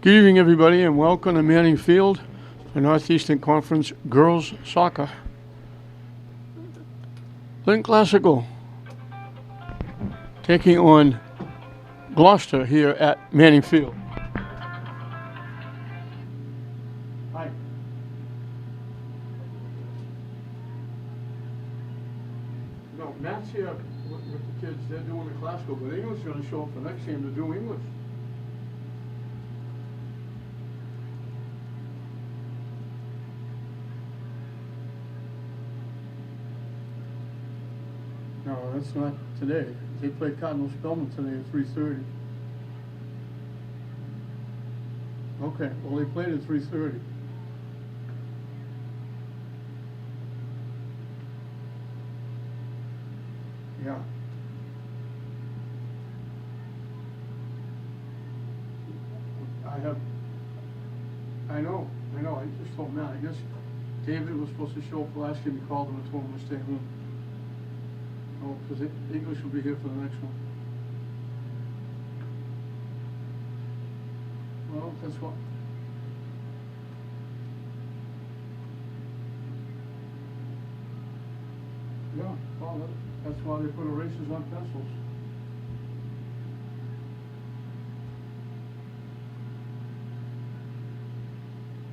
Good evening, everybody, and welcome to Manning Field for Northeastern Conference Girls Soccer. Lynn Classical taking on Gloucester here at Manning Field. Hi. No, Matt's here with the kids. They're doing the classical, but English is going to show up for next game to do English. No, that's not today. They play Cardinal Spellman today at 3:30. Okay, well they played at 3:30. Yeah. I know. I just told Matt. I guess David was supposed to show up last game. He called him and told him to stay home. Oh, because English will be here for the next one. Well, that's what. Yeah, well, that's why they put erasers on pencils.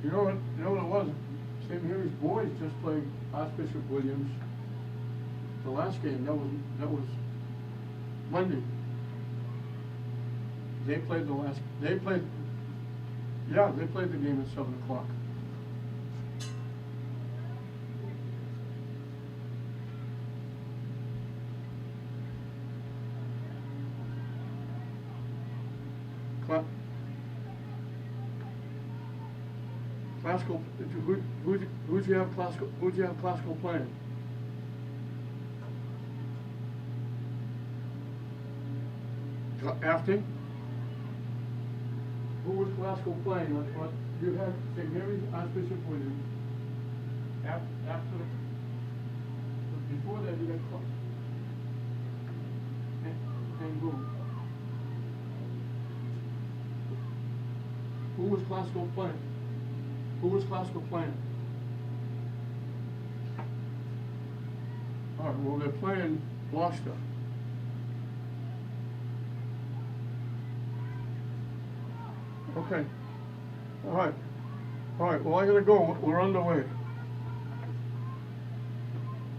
You know what it was? St. Mary's boys just played Archbishop Williams. The last game, that was Monday. They played the game at 7 o'clock. Classical, who'd you have classical playing? After? Who was classical playing? What you had St. Mary's Archbishop Williams. After before that you had and who? Who was classical playing? All right, well they're playing Gloucester. Okay. All right. Well, I gotta go. We're underway.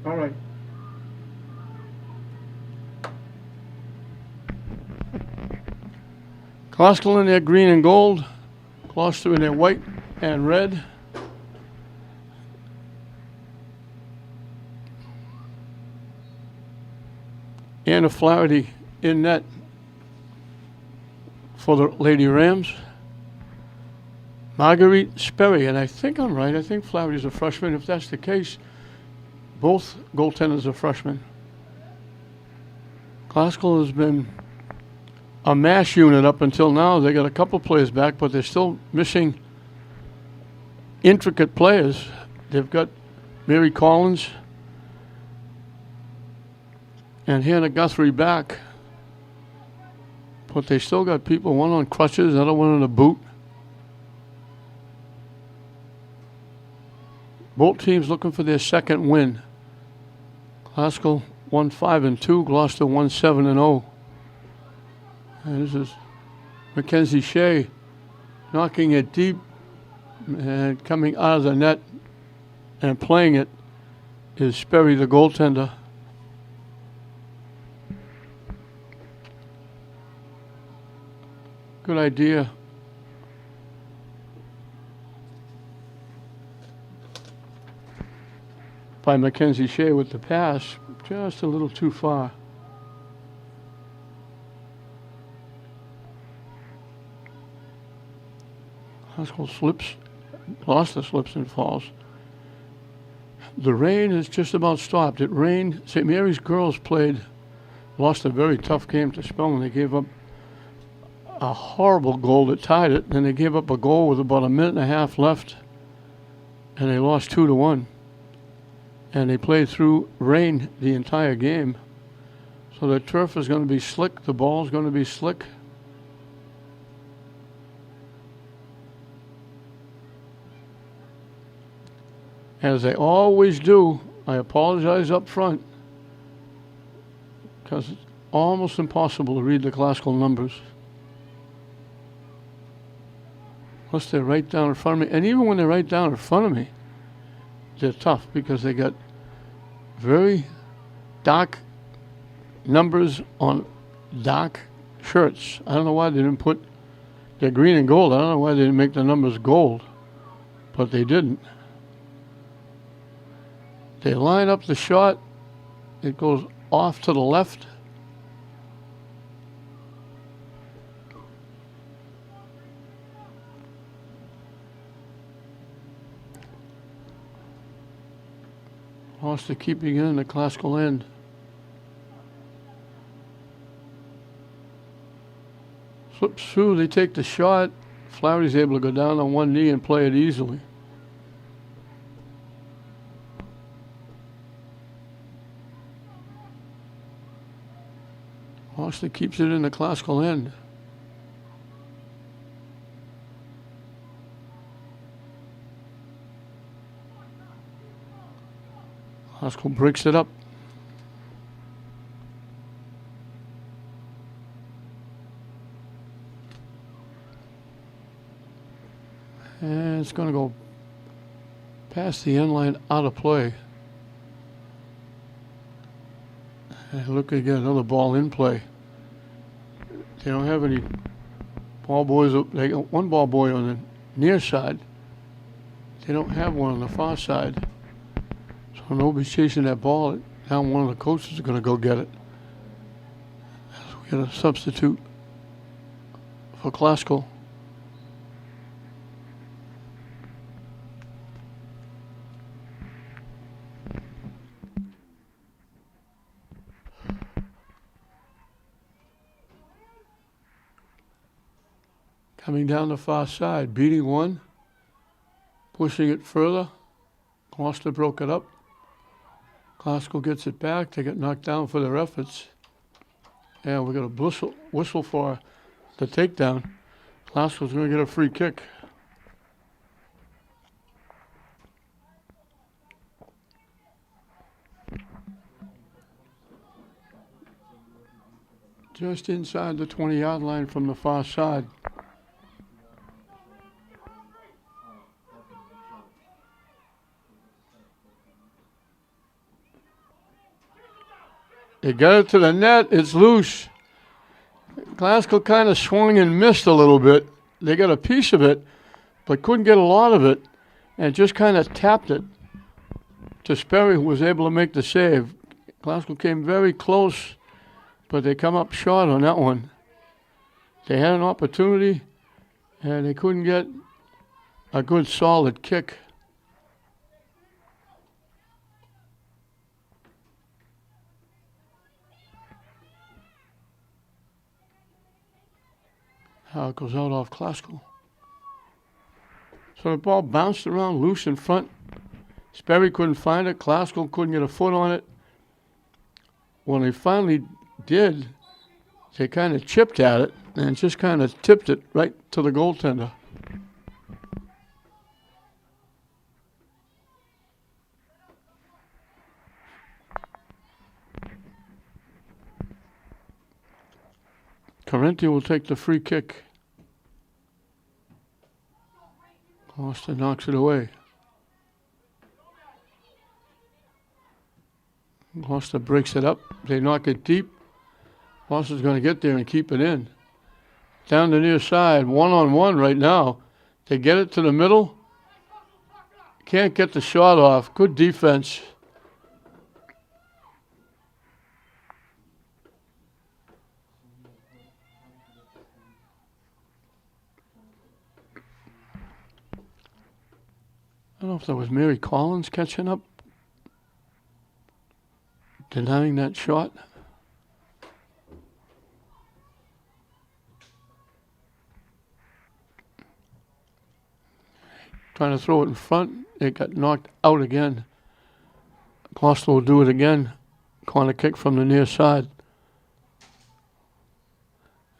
All right. Classical in their green and gold. Gloucester in their white and red. Anna Flaherty in net for the Lady Rams. Marguerite Sperry, and I think I'm right. I think Flaherty's a freshman. If that's the case, both goaltenders are freshmen. Classical has been a mash unit up until now. They got a couple players back, but they're still missing intricate players. They've got Mary Collins and Hannah Guthrie back, but they still got people, one on crutches, the other one on a boot. Both teams looking for their second win. Classical won 5-2, Gloucester won 7-0. And this is Mackenzie Shea knocking it deep and coming out of the net and playing it is Sperry, the goaltender. Good idea. By Mackenzie Shea with the pass, just a little too far. Haskell slips, Gloucester slips and falls. The rain has just about stopped. It rained. St. Mary's girls lost a very tough game to Spellman. They gave up a horrible goal that tied it, and they gave up a goal with about a minute and a half left, and they lost 2-1. And they played through rain the entire game. So the turf is going to be slick. The ball is going to be slick. As they always do, I apologize up front because it's almost impossible to read the classical numbers. Unless they're right down in front of me. And even when they're right down in front of me, they're tough because they got very dark numbers on dark shirts. I don't know why they didn't put, they're green and gold. I don't know why they didn't make the numbers gold, but they didn't. They line up the shot. It goes off to the left. Gloucester keeping it in the classical end. Slips through, they take the shot. Flaherty's able to go down on one knee and play it easily. Gloucester keeps it in the classical end. Classical breaks it up. And it's going to go past the end line, out of play. And look again, another ball in play. They don't have any ball boys. They got one ball boy on the near side. They don't have one on the far side. So nobody's chasing that ball. Now one of the coaches is going to go get it. So we got a substitute for classical. Coming down the far side, beating one, pushing it further. Gloucester broke it up. Classical gets it back. They get knocked down for their efforts. And we got a whistle for the takedown. Classical's going to get a free kick. Just inside the 20-yard line from the far side. They got it to the net. It's loose. Classical kind of swung and missed a little bit. They got a piece of it, but couldn't get a lot of it, and just kind of tapped it to Sperry, who was able to make the save. Classical came very close, but they come up short on that one. They had an opportunity, and they couldn't get a good solid kick. How it goes out off Classical. So the ball bounced around loose in front. Sperry couldn't find it. Classical couldn't get a foot on it. When they finally did, they kind of chipped at it and just kind of tipped it right to the goaltender. Carenti will take the free kick. Gloucester knocks it away. Gloucester breaks it up. They knock it deep. Gloucester's going to get there and keep it in. Down the near side, one-on-one right now. They get it to the middle. Can't get the shot off. Good defense. I don't know if that was Mary Collins catching up, denying that shot. Trying to throw it in front. It got knocked out again. Gloucester will do it again. Corner kick from the near side.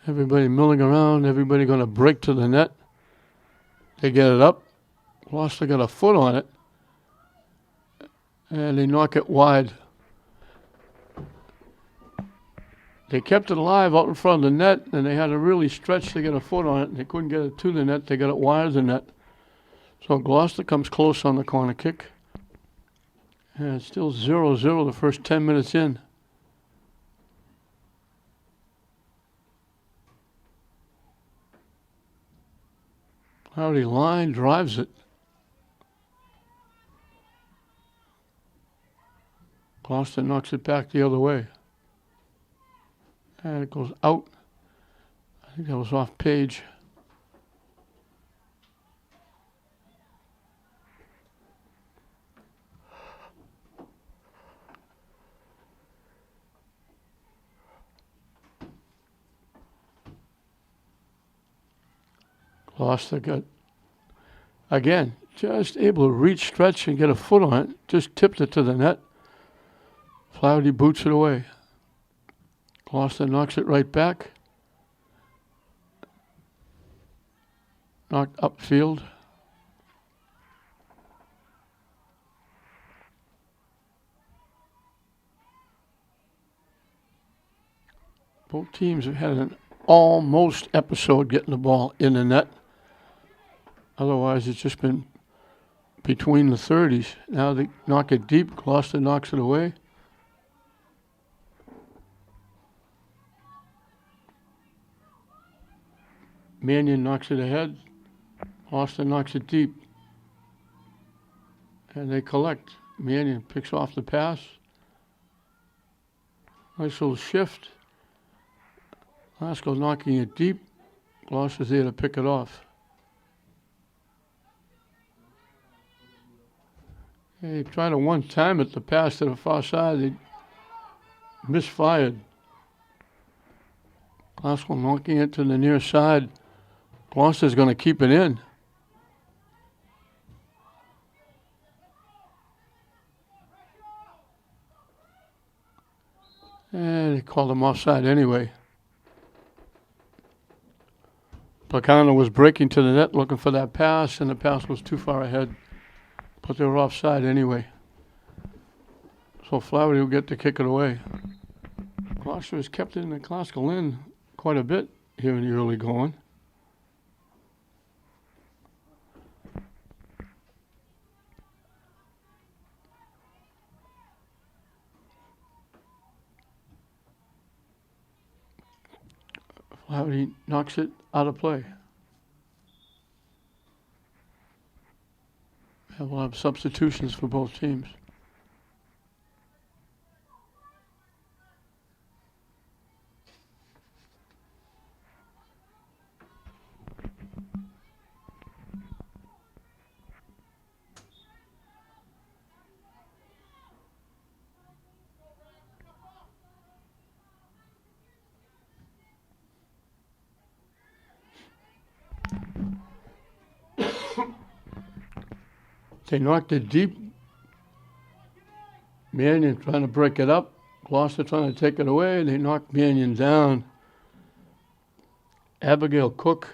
Everybody milling around. Everybody going to break to the net. They get it up. Gloucester got a foot on it. And they knock it wide. They kept it alive out in front of the net, and they had to really stretch to get a foot on it, and they couldn't get it to the net. They got it wide of the net. So Gloucester comes close on the corner kick. And it's still 0-0 the first 10 minutes in. Howdy line drives it. Gloucester knocks it back the other way. And it goes out. I think that was off page. Gloucester got, again, just able to reach, stretch, and get a foot on it. Just tipped it to the net. Flaherty boots it away. Gloucester knocks it right back. Knocked upfield. Both teams have had an almost episode getting the ball in the net. Otherwise, it's just been between the 30s. Now they knock it deep. Gloucester knocks it away. Mannion knocks it ahead. Gloucester knocks it deep. And they collect. Mannion picks off the pass. Nice little shift. Glasgow knocking it deep. Gloucester's there to pick it off. They tried to one-time it, the pass to the far side. They misfired. Glasgow knocking it to the near side. Gloucester's going to keep it in. And they called him offside anyway. Placano was breaking to the net looking for that pass, and the pass was too far ahead. But they were offside anyway. So Flaherty will get to kick it away. Gloucester has kept it in the classical end quite a bit here in the early going. Flaherty knocks it out of play. And we'll have substitutions for both teams. They knocked it deep. Mannion trying to break it up. Gloucester trying to take it away. They knocked Mannion down. Abigail Cook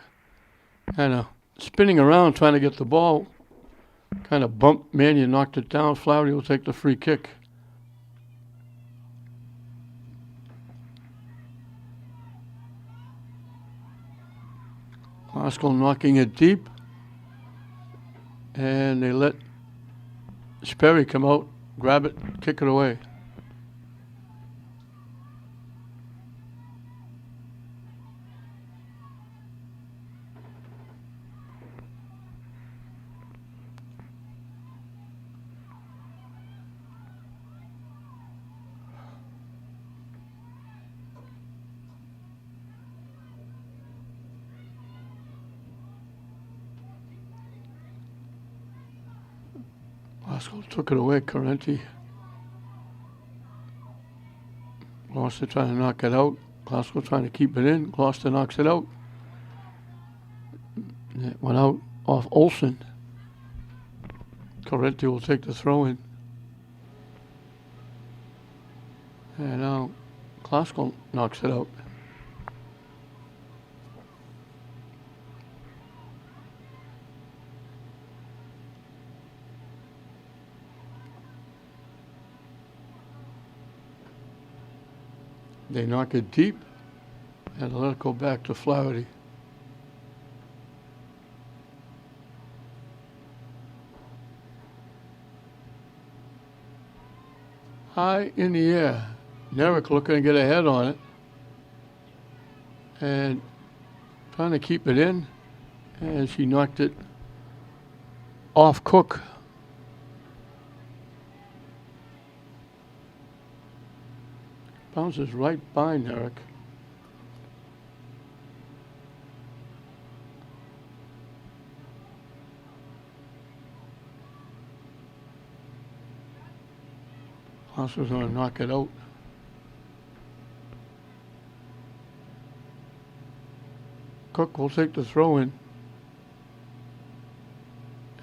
kind of spinning around trying to get the ball. Kind of bumped Mannion, knocked it down. Flaherty will take the free kick. Glasgow knocking it deep. And they let Sperry come out, grab it, kick it away. Glasgow took it away, Carenti. Gloucester trying to knock it out. Glasgow trying to keep it in. Gloucester knocks it out. It went out off Olsen. Carenti will take the throw in. And now Glasgow knocks it out. They knock it deep and let it go back to Flaherty. High in the air. Nerrick looking to get ahead on it and trying to keep it in, and she knocked it off Cook. Bounces right by Nerrick. Gloucester's going to knock it out. Cook will take the throw in,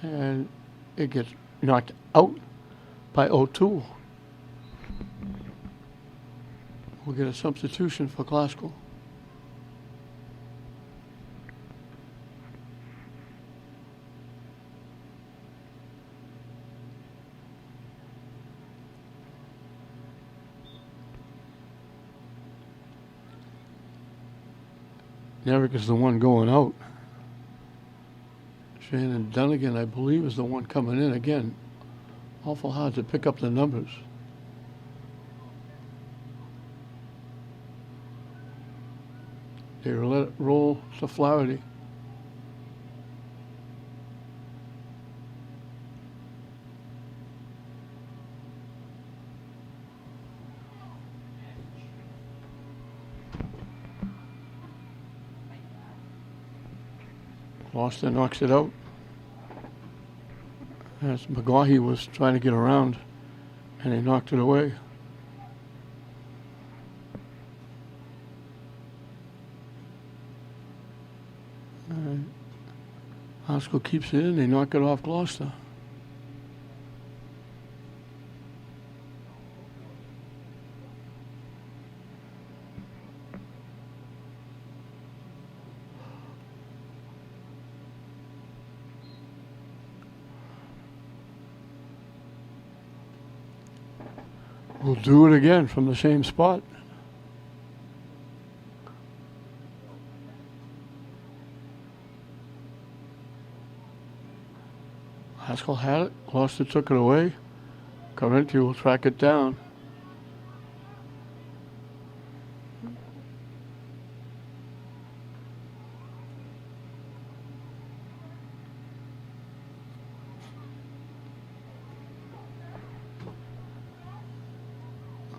and it gets knocked out by O'Toole. We'll get a substitution for Glasgow. Nerrick is the one going out. Shannon Dunnigan, I believe, is the one coming in again. Awful hard to pick up the numbers. They let it roll to Flaherty. Gloucester knocks it out. As McGaughey was trying to get around, and he knocked it away. Glasgow keeps it in, they knock it off Gloucester. We'll do it again from the same spot. Haskell had it. Gloucester took it away. Carenti will track it down.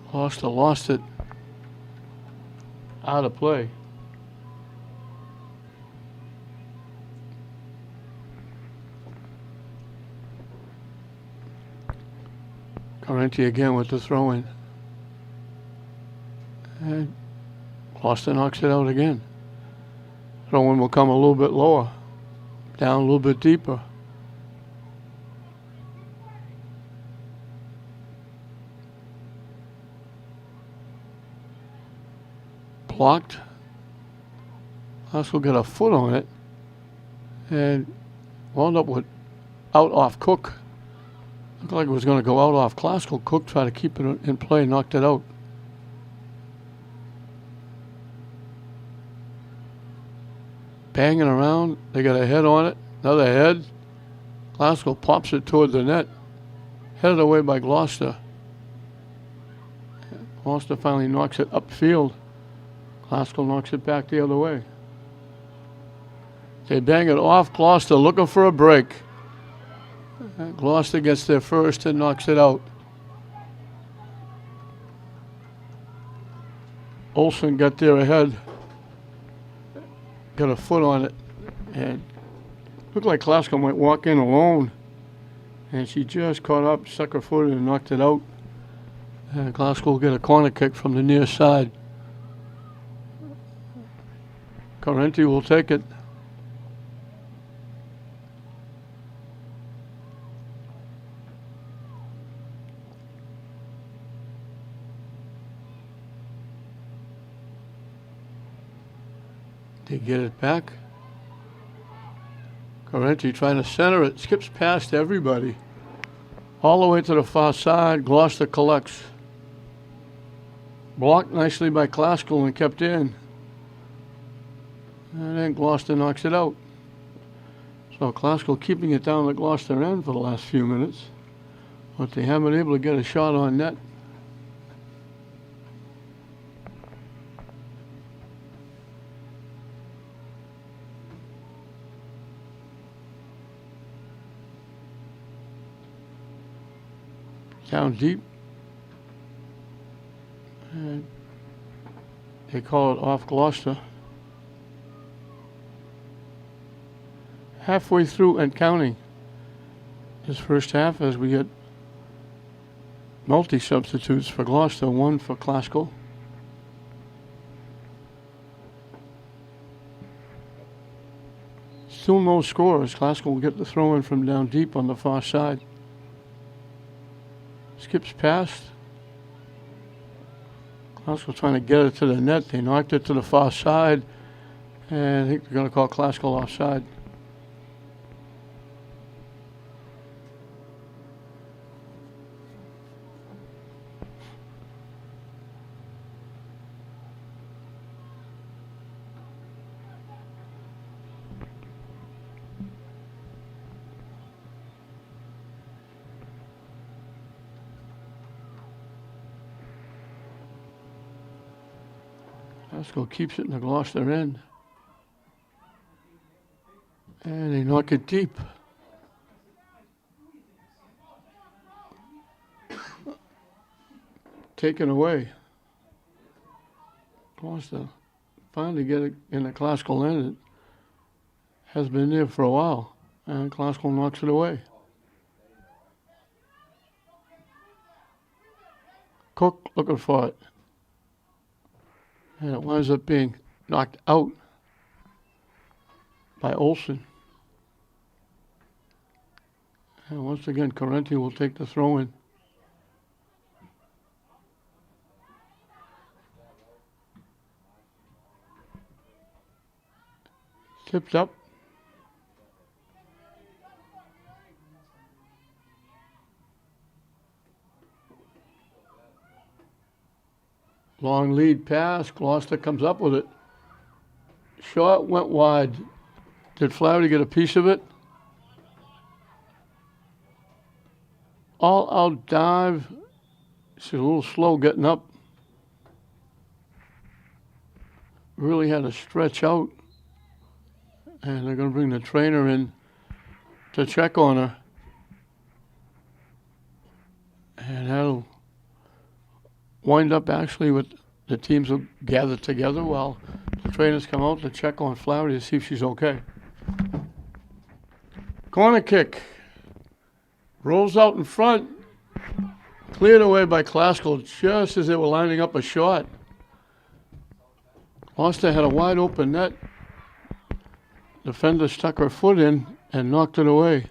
Gloucester lost it out of play. Carenti again with the throw-in. And Gloucester knocks it out again. Throw-in will come a little bit lower, down a little bit deeper. Blocked. Haskell got a foot on it and wound up with out off Cook. Looked like it was going to go out off Glasgow. Cook tried to keep it in play, knocked it out. Banging around, they got a head on it, another head. Glasgow pops it toward the net, headed away by Gloucester. Gloucester finally knocks it upfield. Glasgow knocks it back the other way. They bang it off Gloucester, looking for a break. Gloucester gets there first and knocks it out. Olsen got there ahead, got a foot on it, and looked like Glasgow might walk in alone. And she just caught up, stuck her foot in and knocked it out. And Glasgow will get a corner kick from the near side. Carenti will take it. They get it back. Carenti trying to center it, skips past everybody. All the way to the far side, Gloucester collects. Blocked nicely by Classical and kept in. And then Gloucester knocks it out. So Classical keeping it down the Gloucester end for the last few minutes. But they haven't been able to get a shot on net. Down deep. And they call it off Gloucester. Halfway through and counting this first half as we get multi-substitutes for Gloucester, one for Classical. Still no scores. Classical will get the throw in from down deep on the far side. Skips past. Classical trying to get it to the net. They knocked it to the far side. And I think they're going to call Classical offside. Classical keeps it in the Gloucester end. And they knock it deep. Taken away. Gloucester finally get it in the Classical end. It has been there for a while. And Classical knocks it away. Cook looking for it. And it winds up being knocked out by Olsen. And once again, Correnti will take the throw in. Tipped up. Long lead pass. Gloucester comes up with it. Shot went wide. Did Flaherty get a piece of it? All out dive. She's a little slow getting up. Really had to stretch out. And they're going to bring the trainer in to check on her. And that'll wind up actually with the teams will gather together while the trainers come out to check on Flaherty to see if she's okay. Corner kick. Rolls out in front. Cleared away by Classical just as they were lining up a shot. Gloucester had a wide open net. Defender stuck her foot in and knocked it away.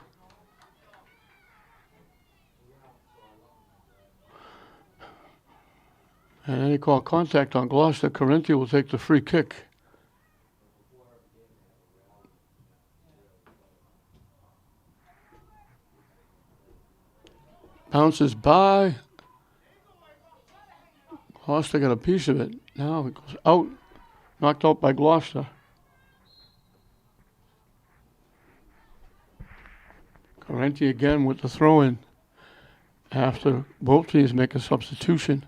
And then they call contact on Gloucester. Correnti will take the free kick. Bounces by. Gloucester got a piece of it. Now it goes out. Knocked out by Gloucester. Correnti again with the throw-in after both teams make a substitution.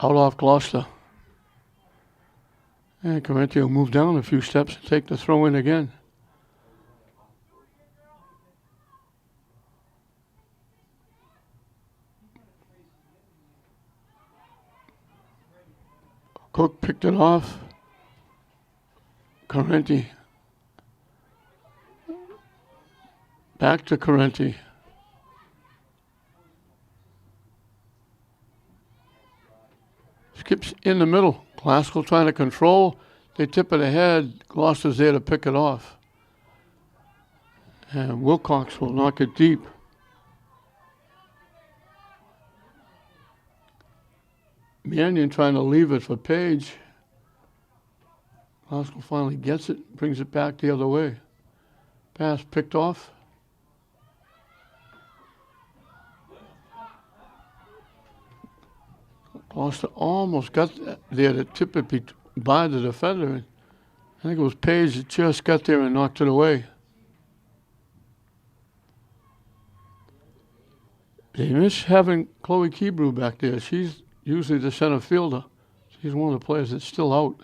Out off Gloucester. And Correnti will move down a few steps and take the throw in again. Cook picked it off. Correnti. Back to Correnti. Skips in the middle. Classical trying to control. They tip it ahead. Gloucester's there to pick it off. And Wilcox will knock it deep. Mannion trying to leave it for Page. Glasgow finally gets it, brings it back the other way. Pass picked off. Gloucester almost got there to tip it by the defender. I think it was Page that just got there and knocked it away. They miss having Chloe Kebrew back there. She's usually the center fielder. She's one of the players that's still out.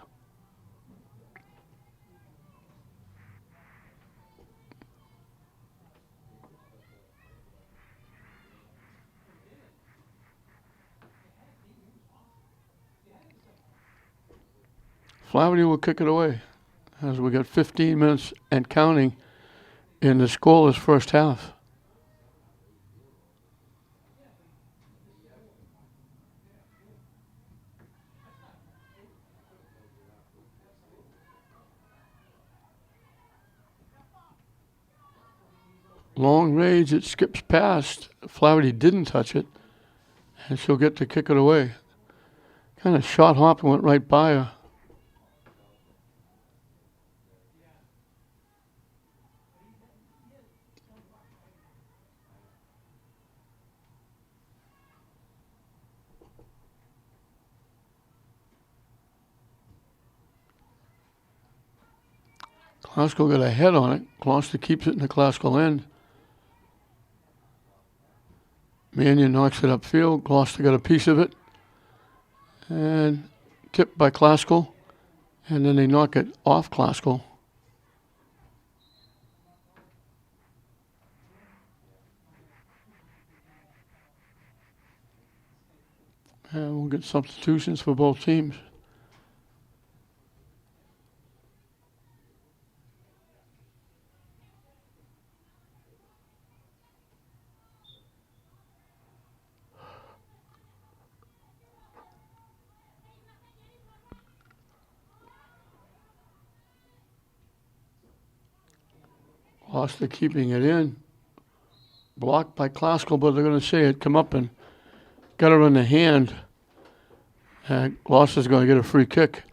Flaherty will kick it away as we got 15 minutes and counting in the scoreless first half. Long range, it skips past. Flaherty didn't touch it, and she'll get to kick it away. Kind of shot hop and went right by her. Glasgow got a head on it. Gloucester keeps it in the Glasgow end. Mannion knocks it upfield. Gloucester got a piece of it. And tipped by Glasgow. And then they knock it off Glasgow. And we'll get substitutions for both teams. Gloucester keeping it in. Blocked by Glasgow, but they're going to say it come up and got her in the hand. And Gloucester's going to get a free kick.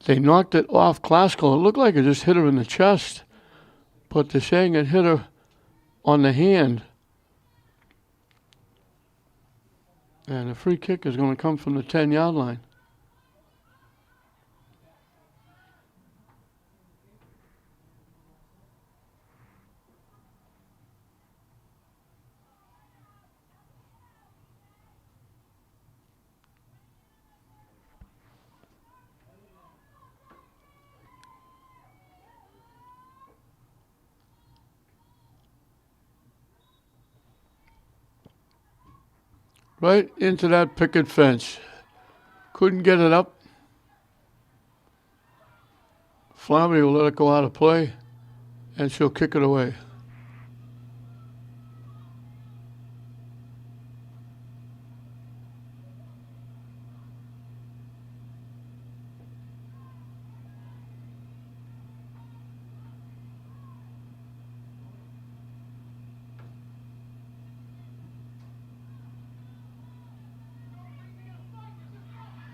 They knocked it off Glasgow. It looked like it just hit her in the chest, but they're saying it hit her on the hand. And the free kick is going to come from the 10-yard line. Right into that picket fence. Couldn't get it up. Flaherty will let it go out of play, and she'll kick it away.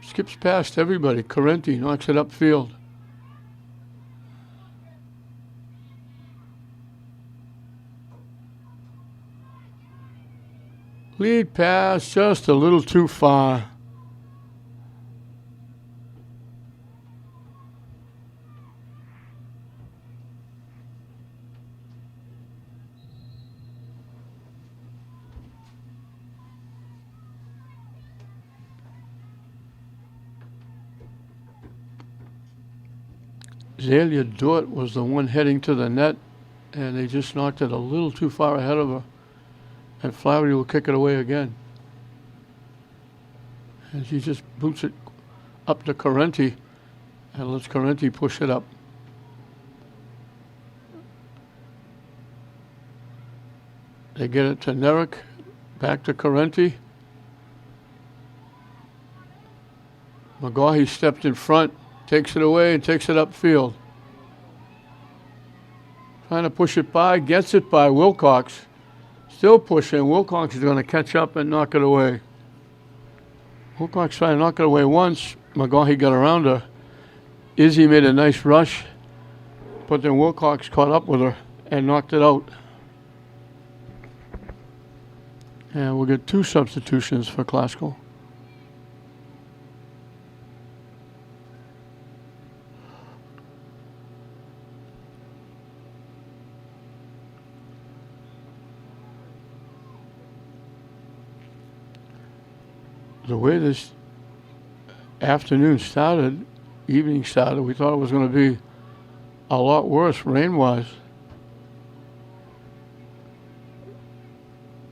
Skips past everybody. Correnti knocks it upfield. Lead pass just a little too far. Zalia Dort was the one heading to the net, and they just knocked it a little too far ahead of her. And Flaherty will kick it away again. And she just boots it up to Correnti and lets Correnti push it up. They get it to Nerrick, back to Correnti. McGaughey stepped in front, takes it away and takes it upfield. Trying to push it by, gets it by Wilcox. Still pushing. Wilcox is going to catch up and knock it away. Wilcox tried to knock it away once. McGaughey got around her. Izzy made a nice rush, but then Wilcox caught up with her and knocked it out. And we'll get 2 substitutions for Classical. The way this afternoon started, evening started, we thought it was going to be a lot worse rain-wise.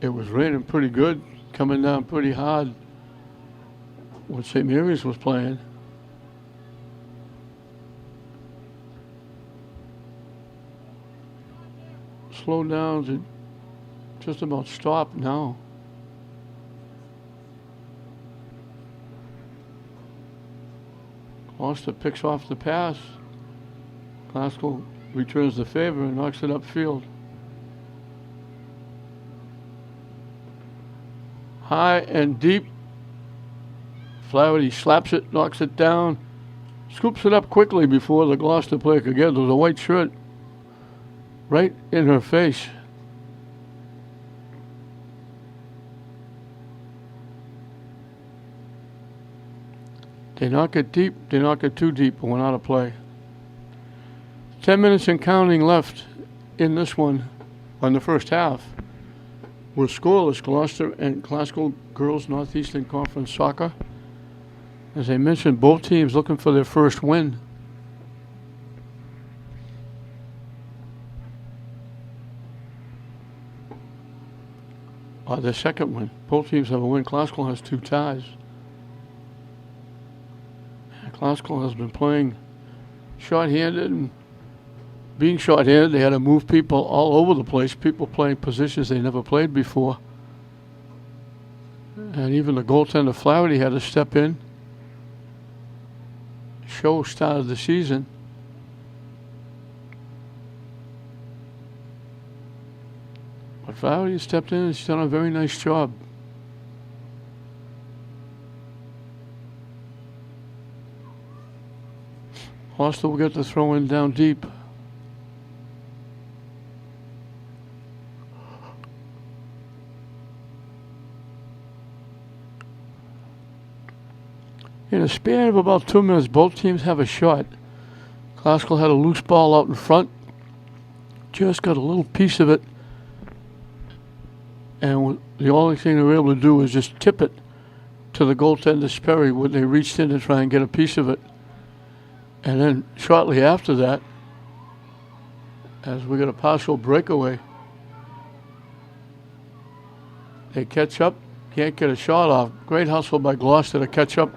It was raining pretty good, coming down pretty hard when St. Mary's was playing. Slowed down to just about stop now. Gloucester picks off the pass. Classical returns the favor and knocks it upfield. High and deep. Flaherty slaps it, knocks it down, scoops it up quickly before the Gloucester player could get it. There was a white shirt right in her face. They knock it deep, they knock it too deep and went out of play. 10 minutes and counting left in this one, on the first half. We're scoreless, Gloucester and Classical Girls Northeastern Conference Soccer. As I mentioned, both teams looking for their first win. Or their second win. Both teams have a win. Classical has 2 ties. Classical has been playing short-handed, and being short-handed, they had to move people all over the place, people playing positions they never played before. And even the goaltender Flaherty had to step in. Show started the season. But Flaherty stepped in and she's done a very nice job. Gloucester will get the throw in down deep. In a span of about 2 minutes, both teams have a shot. Classical had a loose ball out in front. Just got a little piece of it. And the only thing they were able to do was just tip it to the goaltender Sperry when they reached in to try and get a piece of it. And then shortly after that, as we get a partial breakaway, they catch up, can't get a shot off. Great hustle by Gloucester to catch up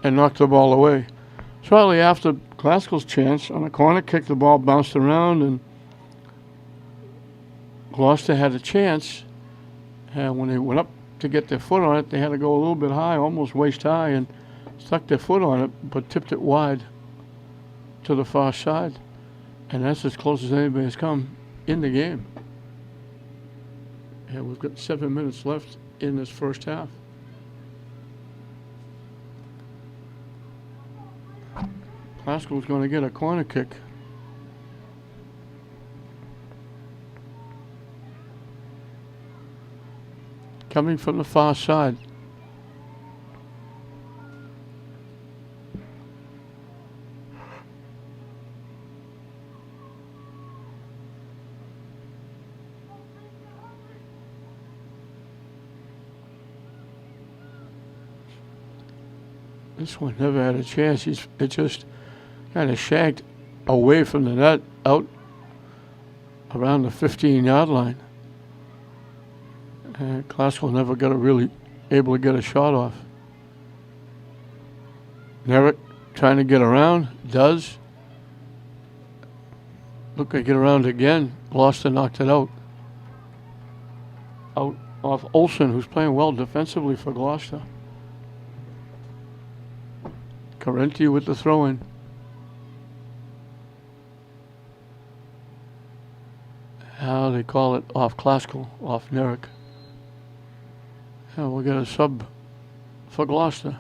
and knock the ball away. Shortly after Classical's chance, on a corner kick, the ball bounced around and Gloucester had a chance. And when they went up to get their foot on it, they had to go a little bit high, almost waist high, and stuck their foot on it, but tipped it wide to the far side. And that's as close as anybody has come in the game. And we've got 7 minutes left in this first half. Classical's going to get a corner kick. Coming from the far side. This one never had a chance. It just kind of shagged away from the net out around the 15-yard line. And Classical never got able to get a shot off. Merrick trying to get around, does. Look, they get around again. Gloucester knocked it out. Out off Olsen, who's playing well defensively for Gloucester. Carenti with the throw-in. How they call it off Classical, off Nerrick. And we'll get a sub for Gloucester.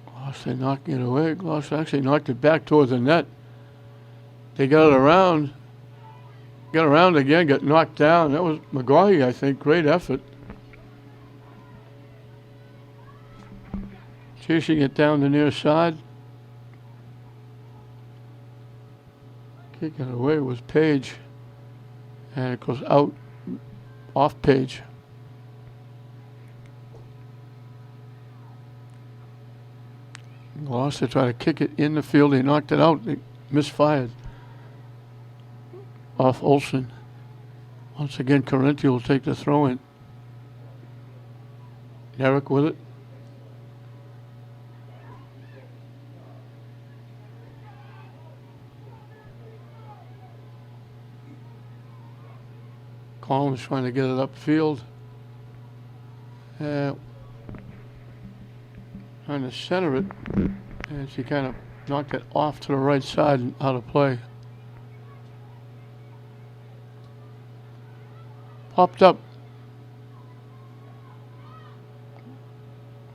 Gloucester knocking it away. Gloucester actually knocked it back towards the net. They got it around. Got around again, got knocked down. That was McGaughey, I think. Great effort. Chasing it down the near side. Kicking it away was Page. And it goes out off Page. Gloucester tried to kick it in the field. He knocked it out. They misfired off Olsen. Once again, Correnti will take the throw in. Eric with it. Collins trying to get it upfield. Trying to center it. And she kind of knocked it off to the right side and out of play. Popped up.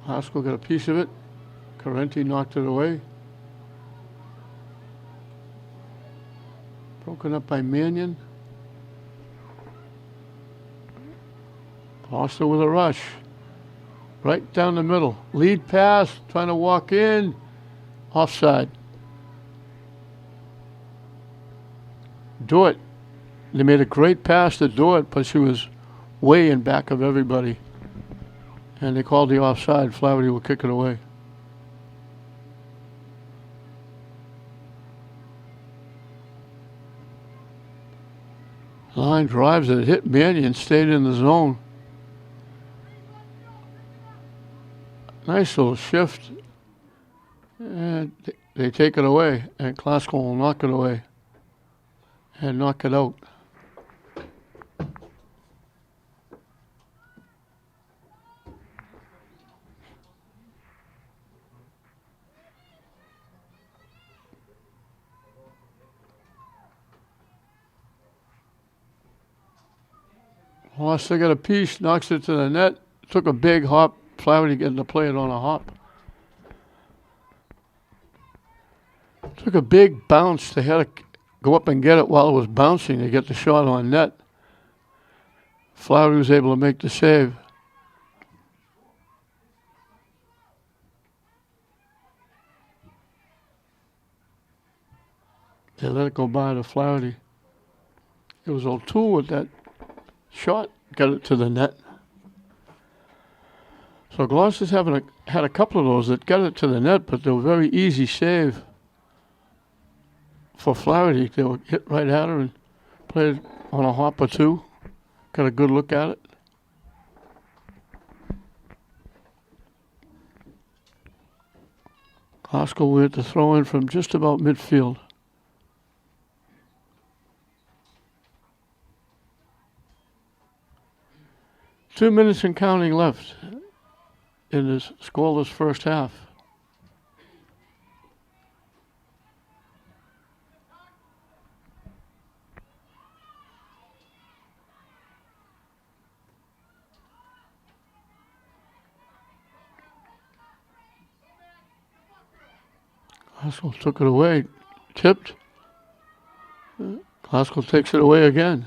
Haskell got a piece of it. Correnti knocked it away. Broken up by Mannion. Gloucester with a rush. Right down the middle. Lead pass, trying to walk in. Offside. Do it. They made a great pass to do it, but she was way in back of everybody. And they called the offside. Flaherty will kick it away. Line drives it, hit Mannion, stayed in the zone. Nice little shift. And they take it away, and Glasgow will knock it away and knock it out. Gloucester got a piece, knocks it to the net, took a big hop. Flaherty getting to play it on a hop. Took a big bounce. They had to go up and get it while it was bouncing to get the shot on net. Flaherty was able to make the save. They let it go by to Flaherty. It was O'Toole with that shot, got it to the net. So Gloucester's had a couple of those that got it to the net, but they were very easy save for Flaherty. They were hit right at her and played on a hop or two. Got a good look at it. Glasgow with the throw in from just about midfield. Two minutes and counting left in this scoreless first half. Glasgow took it away, tipped. Glasgow takes it away again.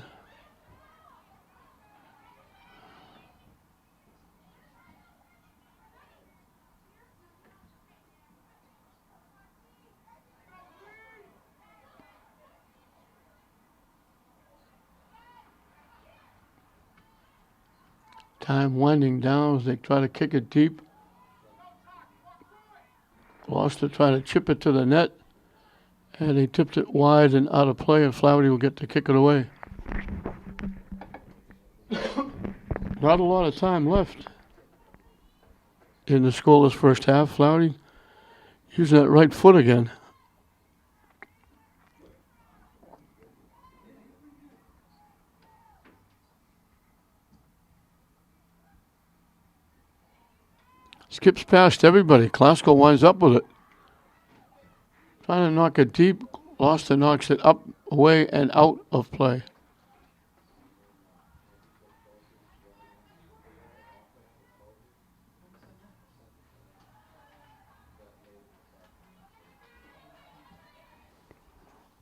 Time winding down as they try to kick it deep. Gloucester trying to chip it to the net. And he tipped it wide and out of play, and Flaherty will get to kick it away. Not a lot of time left in the scoreless first half. Flaherty using that right foot again. skips past everybody. Glasgow winds up with it. Trying to knock it deep. Gloucester knocks it up, away, and out of play.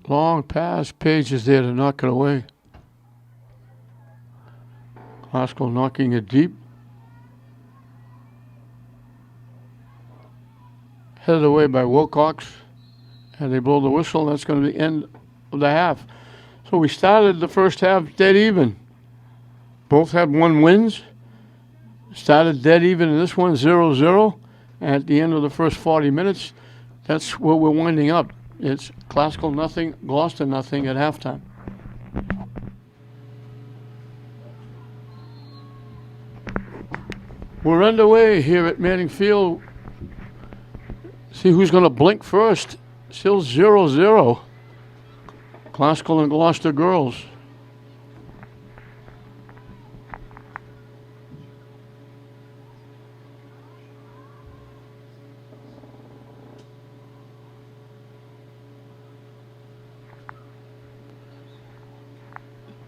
Long pass. Page is there to knock it away. Glasgow knocking it deep. Headed away by Wilcox. And they blow the whistle. That's going to be the end of the half. So we started the first half dead even. Both had 1 wins. Started dead even in this one, 0-0. At the end of the first 40 minutes, that's where we're winding up. It's Glasgow nothing, Gloucester nothing at halftime. We're underway here at Manning Field. See who's going to blink first. Still 0-0. Glasgow and Gloucester girls.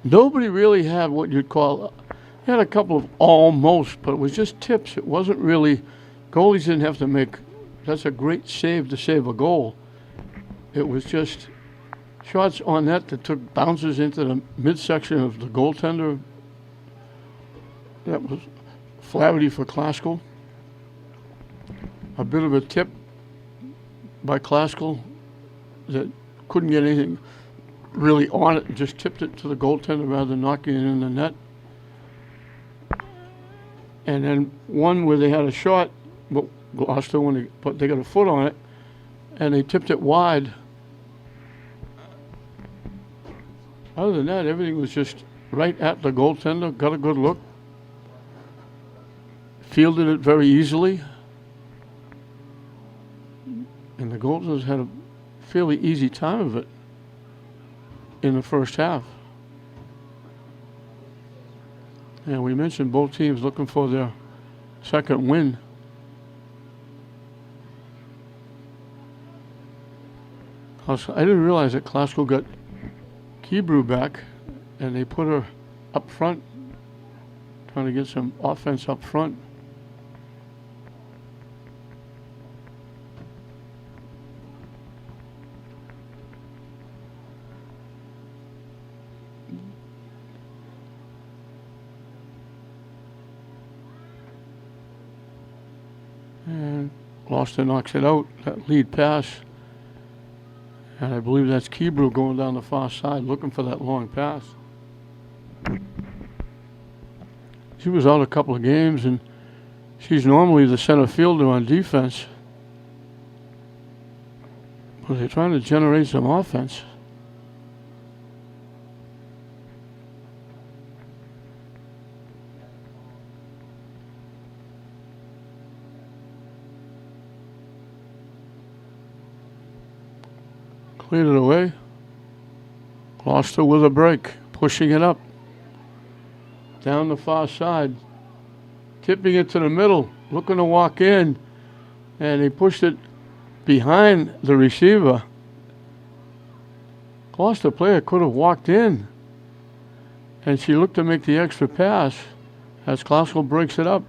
Nobody really had what you'd call, had a couple of almost, but it was just tips. It wasn't really, goalies didn't have to make, that's a great save to save a goal. It was just shots on net that took bounces into the midsection of the goaltender. That was Flaherty for Glasgow. A bit of a tip by Glasgow that couldn't get anything really on it and just tipped it to the goaltender rather than knocking it in the net. And then one where they had a shot, but Gloucester, when they got a foot on it, and they tipped it wide. Other than that, everything was just right at the goaltender, got a good look, fielded it very easily, and the goaltenders had a fairly easy time of it in the first half. And we mentioned both teams looking for their second win. I didn't realize that Glasgow got Kebrew back, and they put her up front, trying to get some offense up front. And Gloucester knocks it out, that lead pass. And I believe that's Kebrew going down the far side looking for that long pass. She was out a couple of games, and she's normally the center fielder on defense. But they're trying to generate some offense. Cleared it away. Gloucester with a break, pushing it up. Down the far side. Tipping it to the middle, looking to walk in. And he pushed it behind the receiver. Gloucester player could have walked in. And she looked to make the extra pass as Glasgow breaks it up.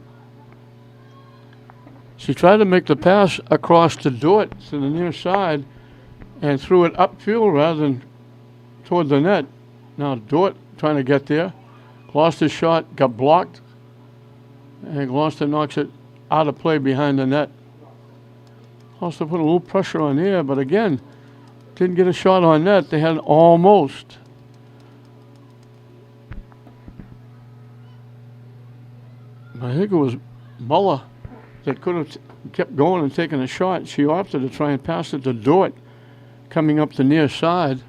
She tried to make the pass across to Dort to the near side, and threw it upfield rather than toward the net. Now Dort trying to get there. Gloucester's shot got blocked, and Gloucester knocks it out of play behind the net. Gloucester put a little pressure on there, but again, didn't get a shot on net. They had an almost. I think it was Muller that could have kept going and taken a shot. She opted to try and pass it to Dort, coming up the near side,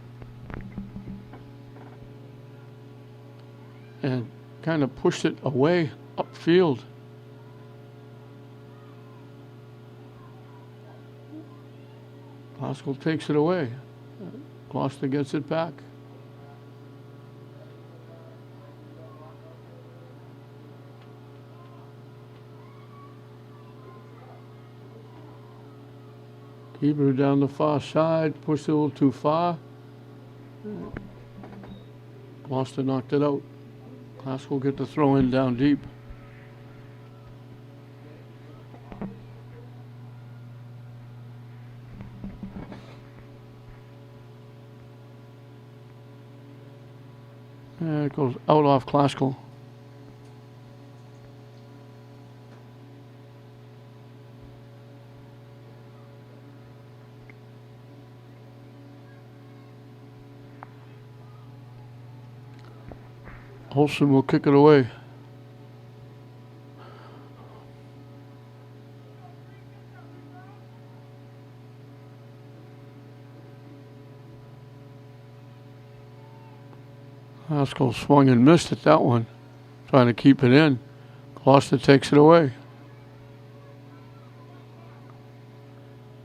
and kind of pushed it away upfield. Glasgow takes it away. Gloucester gets it back. Hebrew down the far side, pushed it a little too far. Gloucester knocked it out. Glasgow will get the throw in down deep. And it goes out off Glasgow. Olsen will kick it away. Glasgow swung and missed at that one, trying to keep it in. Gloucester takes it away.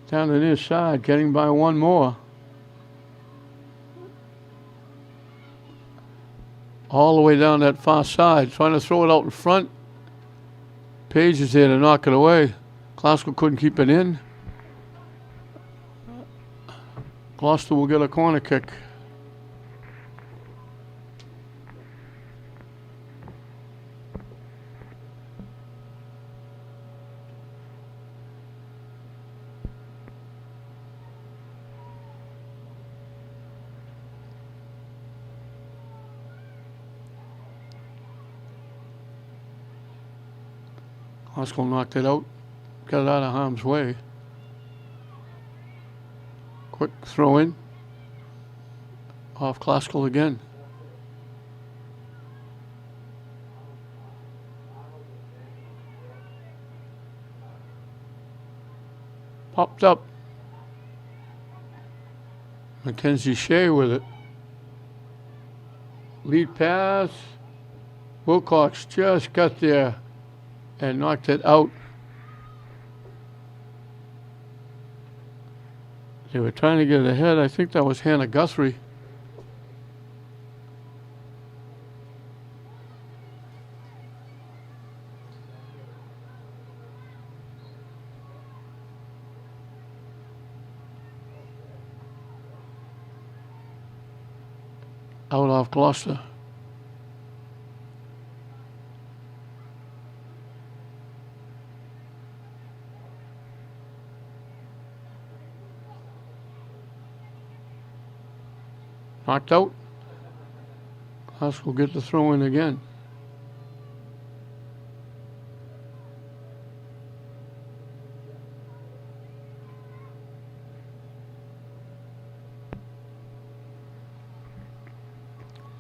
Down the near side, getting by one more. All the way down that far side, trying to throw it out in front. Page is there to knock it away. Glasgow couldn't keep it in. Gloucester will get a corner kick. Glasgow knocked it out, got it out of harm's way. Quick throw in. Off Glasgow again. Popped up. Mackenzie Shea with it. Lead pass. Wilcox just got there and knocked it out. They were trying to get it ahead. I think that was Hannah Guthrie. Out off Gloucester. Knocked out. Glasgow will get the throw in again.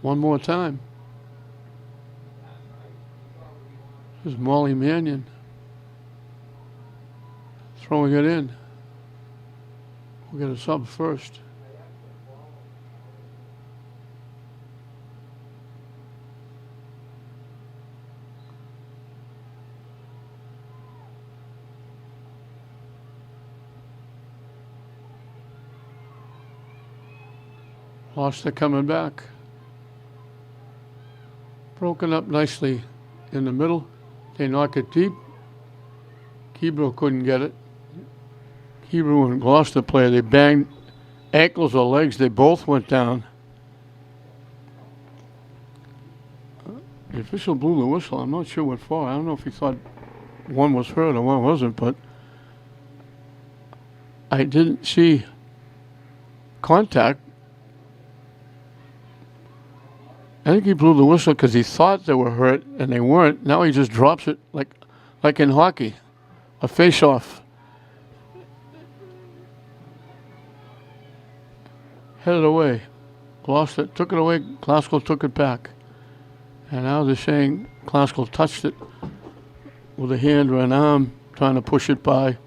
One more time. This is Molly Mannion throwing it in. We'll get a sub first. Gloucester coming back. Broken up nicely in the middle. They knock it deep. Keebro couldn't get it. Keebro and Gloucester player, they banged ankles or legs. They both went down. The official blew the whistle. I'm not sure what for. I don't know if he thought one was hurt or one wasn't, but I didn't see contact. I think he blew the whistle because he thought they were hurt and they weren't. Now he just drops it like in hockey, a face-off. Headed away. Gloucester took it away. Glasgow took it back. And now they're saying Glasgow touched it with a hand or an arm, trying to push it by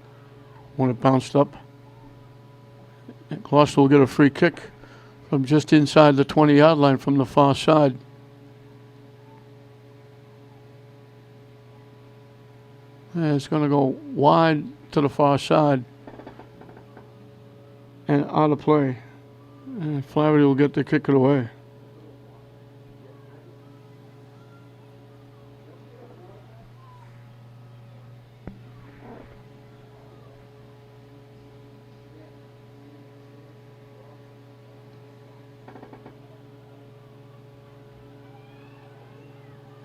when it bounced up. And Gloucester will get a free kick from just inside the 20-yard line from the far side. And it's going to go wide to the far side and out of play. And Flaherty will get to kick it away.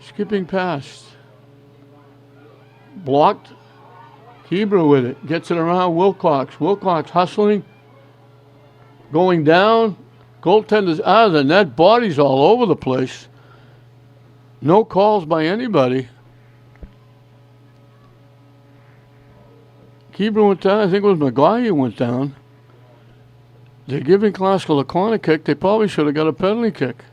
Skipping past. Blocked. Hebrew with it. Gets it around Wilcox. Wilcox hustling. Going down. Goaltender's out of the net. Bodies all over the place. No calls by anybody. Hebrew went down. I think it was Maguire who went down. They're giving Glasgow a corner kick. They probably should have got a penalty kick.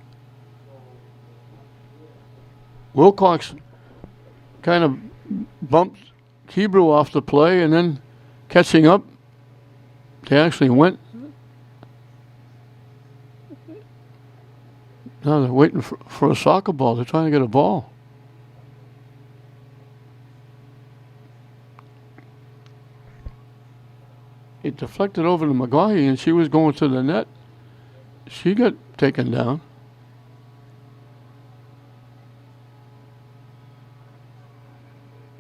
Wilcox kind of bumped Hebrew off the play, and then catching up, they actually went. Now they're waiting for a soccer ball. They're trying to get a ball. It deflected over to Maguire, and she was going to the net. She got taken down.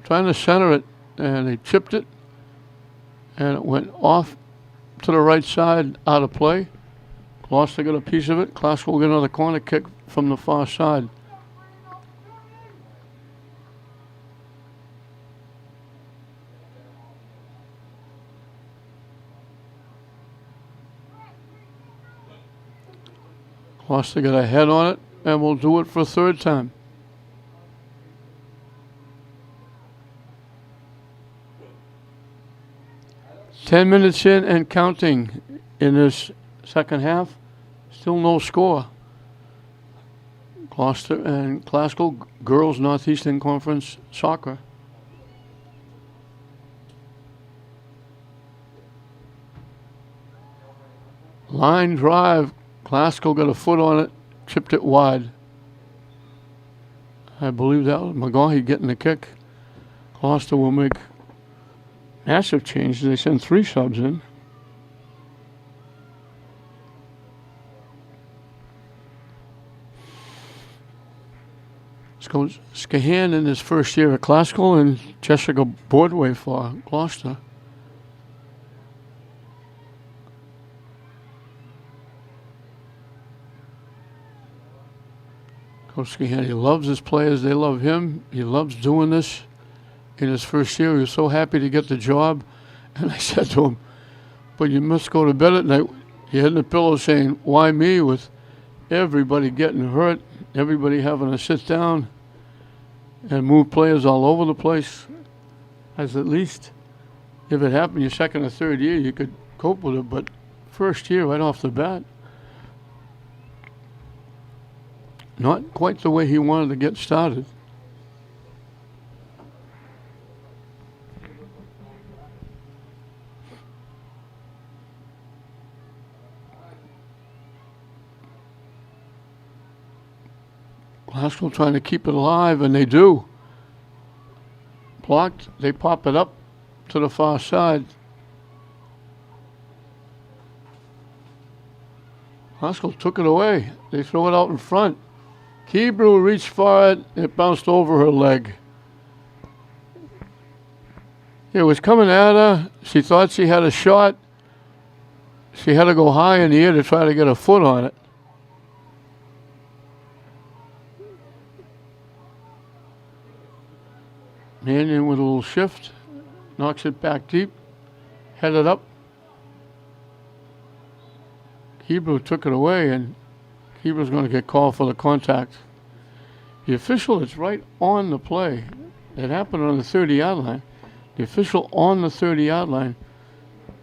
Trying to center it, and they chipped it, and it went off to the right side, out of play. Gloucester got a piece of it. Glasgow will get another corner kick from the far side. Gloucester got a head on it, and we'll do it for a third time. Ten minutes in and counting in this second half. Still no score. Gloucester and Glasgow Girls Northeastern Conference Soccer. Line drive. Glasgow got a foot on it, chipped it wide. I believe that was McGaughey getting the kick. Gloucester will make massive changes. They send 3 subs in. Let's go Skahan in his first year at Glasgow and Jessica Boardway for Gloucester. Coach Skahan, he loves his players. They love him. He loves doing this. In his first year, he was so happy to get the job. And I said to him, but you must go to bed at night. Your head in the pillow saying, why me? With everybody getting hurt, everybody having to sit down and move players all over the place. As at least, if it happened your second or third year, you could cope with it. But first year, right off the bat, not quite the way he wanted to get started. Glasgow trying to keep it alive, and they do. Blocked, they pop it up to the far side. Glasgow took it away. They throw it out in front. Hebrew reached for it. It bounced over her leg. It was coming at her. She thought she had a shot. She had to go high in the air to try to get a foot on it. Mannion with a little shift. Knocks it back deep. Headed up. Hebrew took it away, and Hebrew's going to get called for the contact. The official is right on the play. It happened on the 30-yard line. The official on the 30-yard line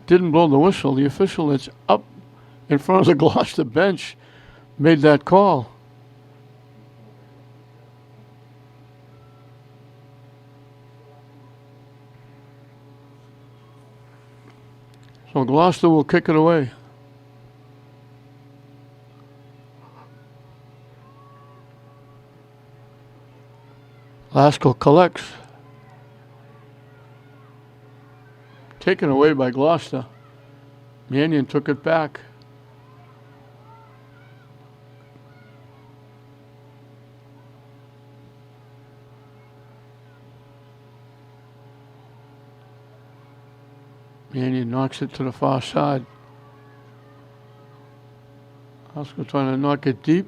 didn't blow the whistle. The official that's up in front of the Gloucester bench made that call. So Gloucester will kick it away. Glasgow collects. Taken away by Gloucester. Mannion took it back. Mannion knocks it to the far side. Glasgow trying to knock it deep.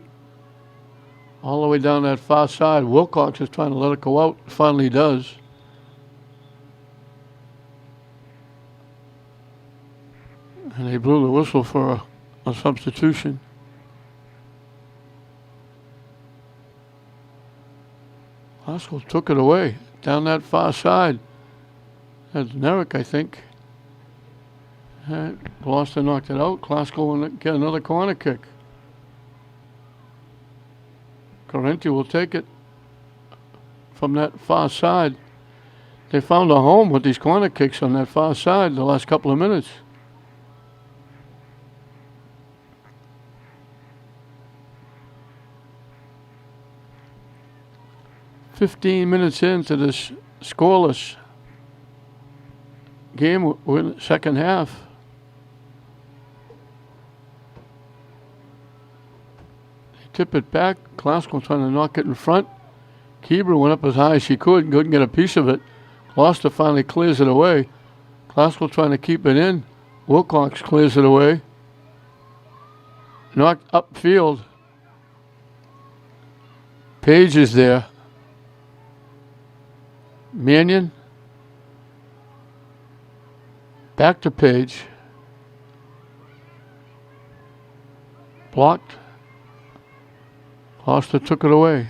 all the way down that far side. Wilcox is trying to let it go out. Finally does. And they blew the whistle for a substitution. Glasgow took it away down that far side. That's Nerrick, I think. Gloucester knocked it out. Glasgow will get another corner kick. Correnti will take it from that far side. They found a home with these corner kicks on that far side the last couple of minutes. "15 minutes into this scoreless game, we're in the second half. They tip it back. Glasgow trying to knock it in front. Keebler went up as high as she could, couldn't get a piece of it. Gloucester finally clears it away. Glasgow trying to keep it in. Wilcox clears it away. Knocked upfield. Page is there. Mannion. Back to Page. Blocked. Gloucester took it away.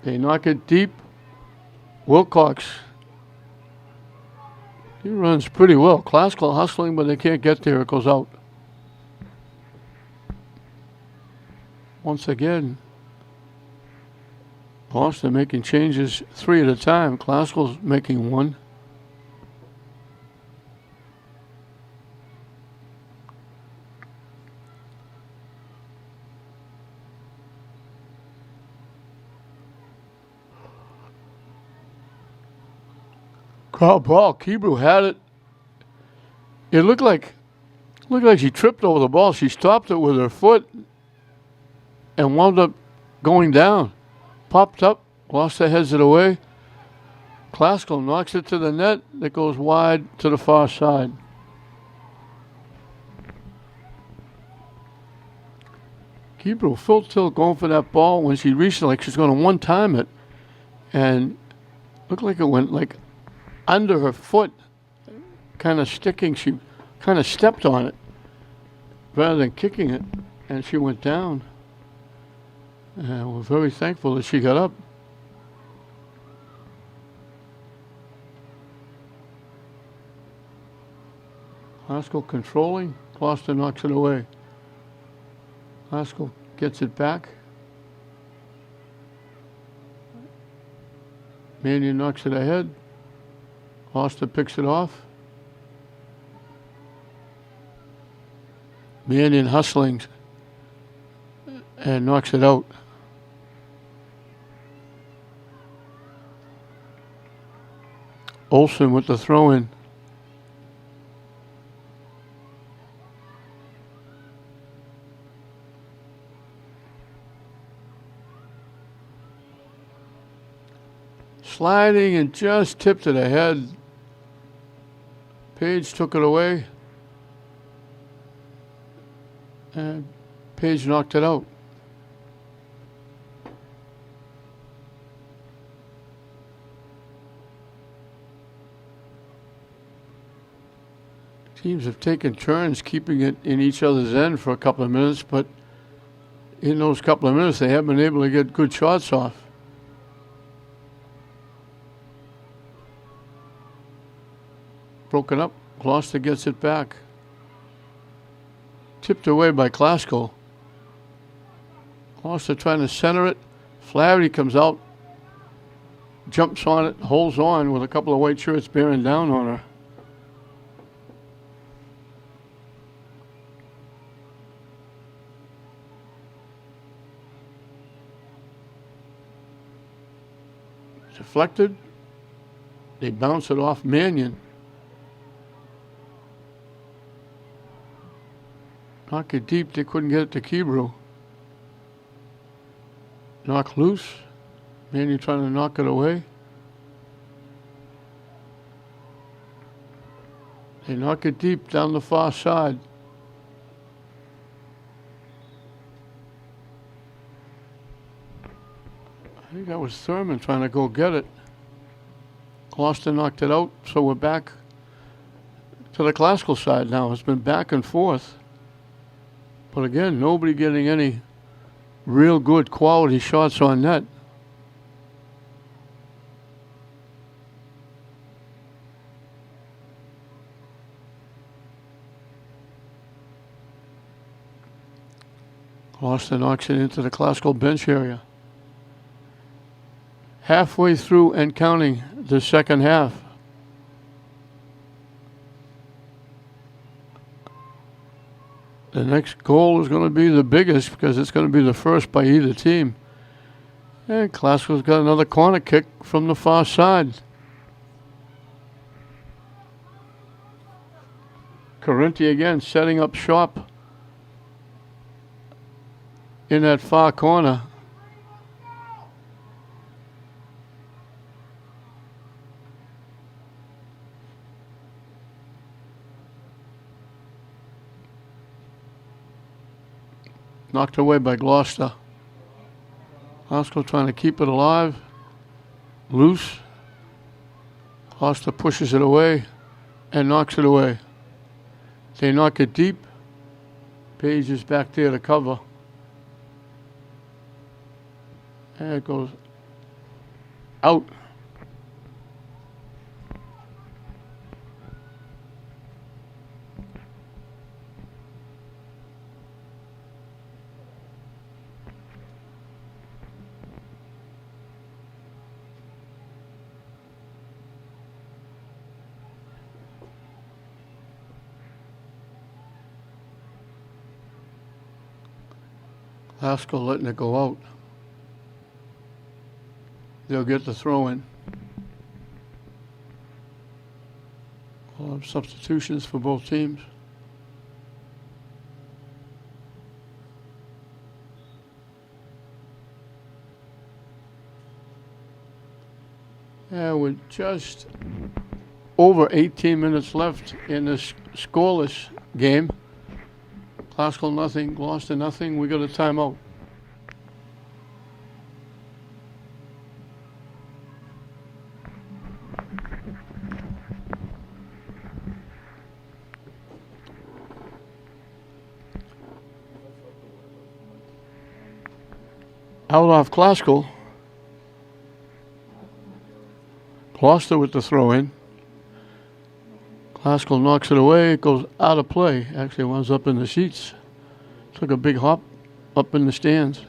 They knock it deep. Wilcox. He runs pretty well. Glasgow hustling, but they can't get there. It goes out. Once again, Gloucester making changes 3 at a time. Glasgow's making 1. Crowd ball. Keebler had it. It looked like she tripped over the ball. She stopped it with her foot and wound up going down. Popped up. Gloucester heads it away. Glasgow knocks it to the net. That goes wide to the far side. Keebler full tilt going for that ball. When she reached it, like she's going to one-time it, and looked like it went like under her foot, kind of sticking. She kind of stepped on it rather than kicking it, and she went down. And we're very thankful that she got up. Glasgow controlling. Gloucester knocks it away. Glasgow gets it back. Mannion knocks it ahead. Gloucester picks it off. Mannion hustling and knocks it out. Olsen with the throw-in. Sliding and just tipped it ahead. Page took it away. And Page knocked it out. Teams have taken turns keeping it in each other's end for a couple of minutes, but in those couple of minutes they haven't been able to get good shots off. Broken up. Gloucester gets it back. Tipped away by Glasgow. Gloucester trying to center it. Flaherty comes out, jumps on it, holds on with a couple of white shirts bearing down on her. Deflected. They bounce it off Mannion. Knock it deep. They couldn't get it to Keebler. Knock loose. Mannion trying to knock it away. They knock it deep down the far side. think that was Thurman trying to go get it. Gloucester knocked it out, so we're back to the classical side now. It's been back and forth. But again, nobody getting any real good quality shots on net. Gloucester knocks it into the classical bench area. Halfway through and counting the second half. The next goal is going to be the biggest because it's going to be the first by either team. And Classical's got another corner kick from the far side. Corinthi again setting up shop in that far corner. Knocked away by Gloucester. Gloucester trying to keep it alive. Loose. Gloucester pushes it away and knocks it away. They knock it deep. Page is back there to cover. And it goes out. Haskell letting it go out. They'll get the throw in. We'll have substitutions for both teams. Yeah, with just over 18 minutes left in this scoreless game. Classical nothing, Gloucester nothing. We got a timeout. Out off Classical. Gloucester with the throw in. Classical knocks it away. It goes out of play. Actually winds up in the seats. Took a big hop up in the stands.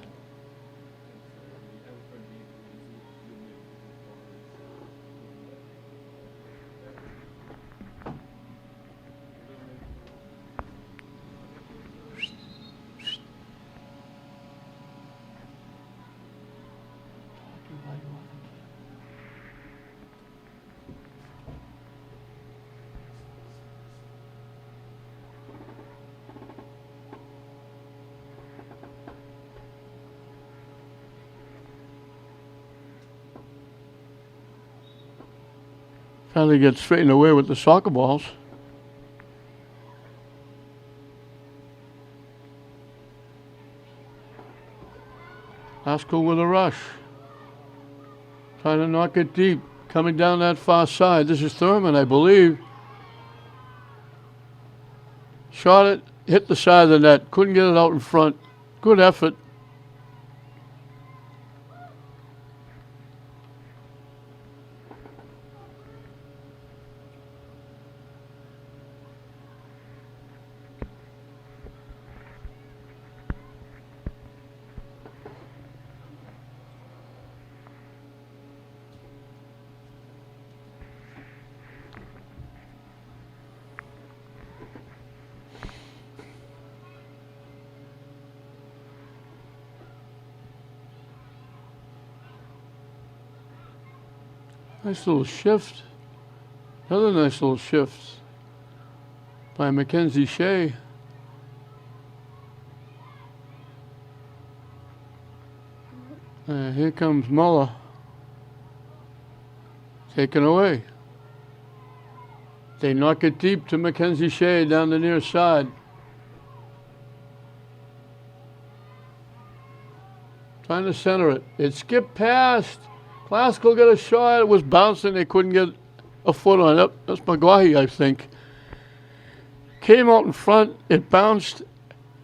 Finally gets straightened away with the soccer balls. Haskell with a rush. Trying to knock it deep. Coming down that far side. This is Thurman, I believe. Shot it, hit the side of the net. Couldn't get it out in front. Good effort. Nice little shift. Another nice little shift by Mackenzie Shea. Here comes Muller. Taken away. They knock it deep to Mackenzie Shea down the near side. trying to center it. It skipped past. Classical got a shot. It was bouncing. They couldn't get a foot on it. That's McGuire, I think. Came out in front. It bounced,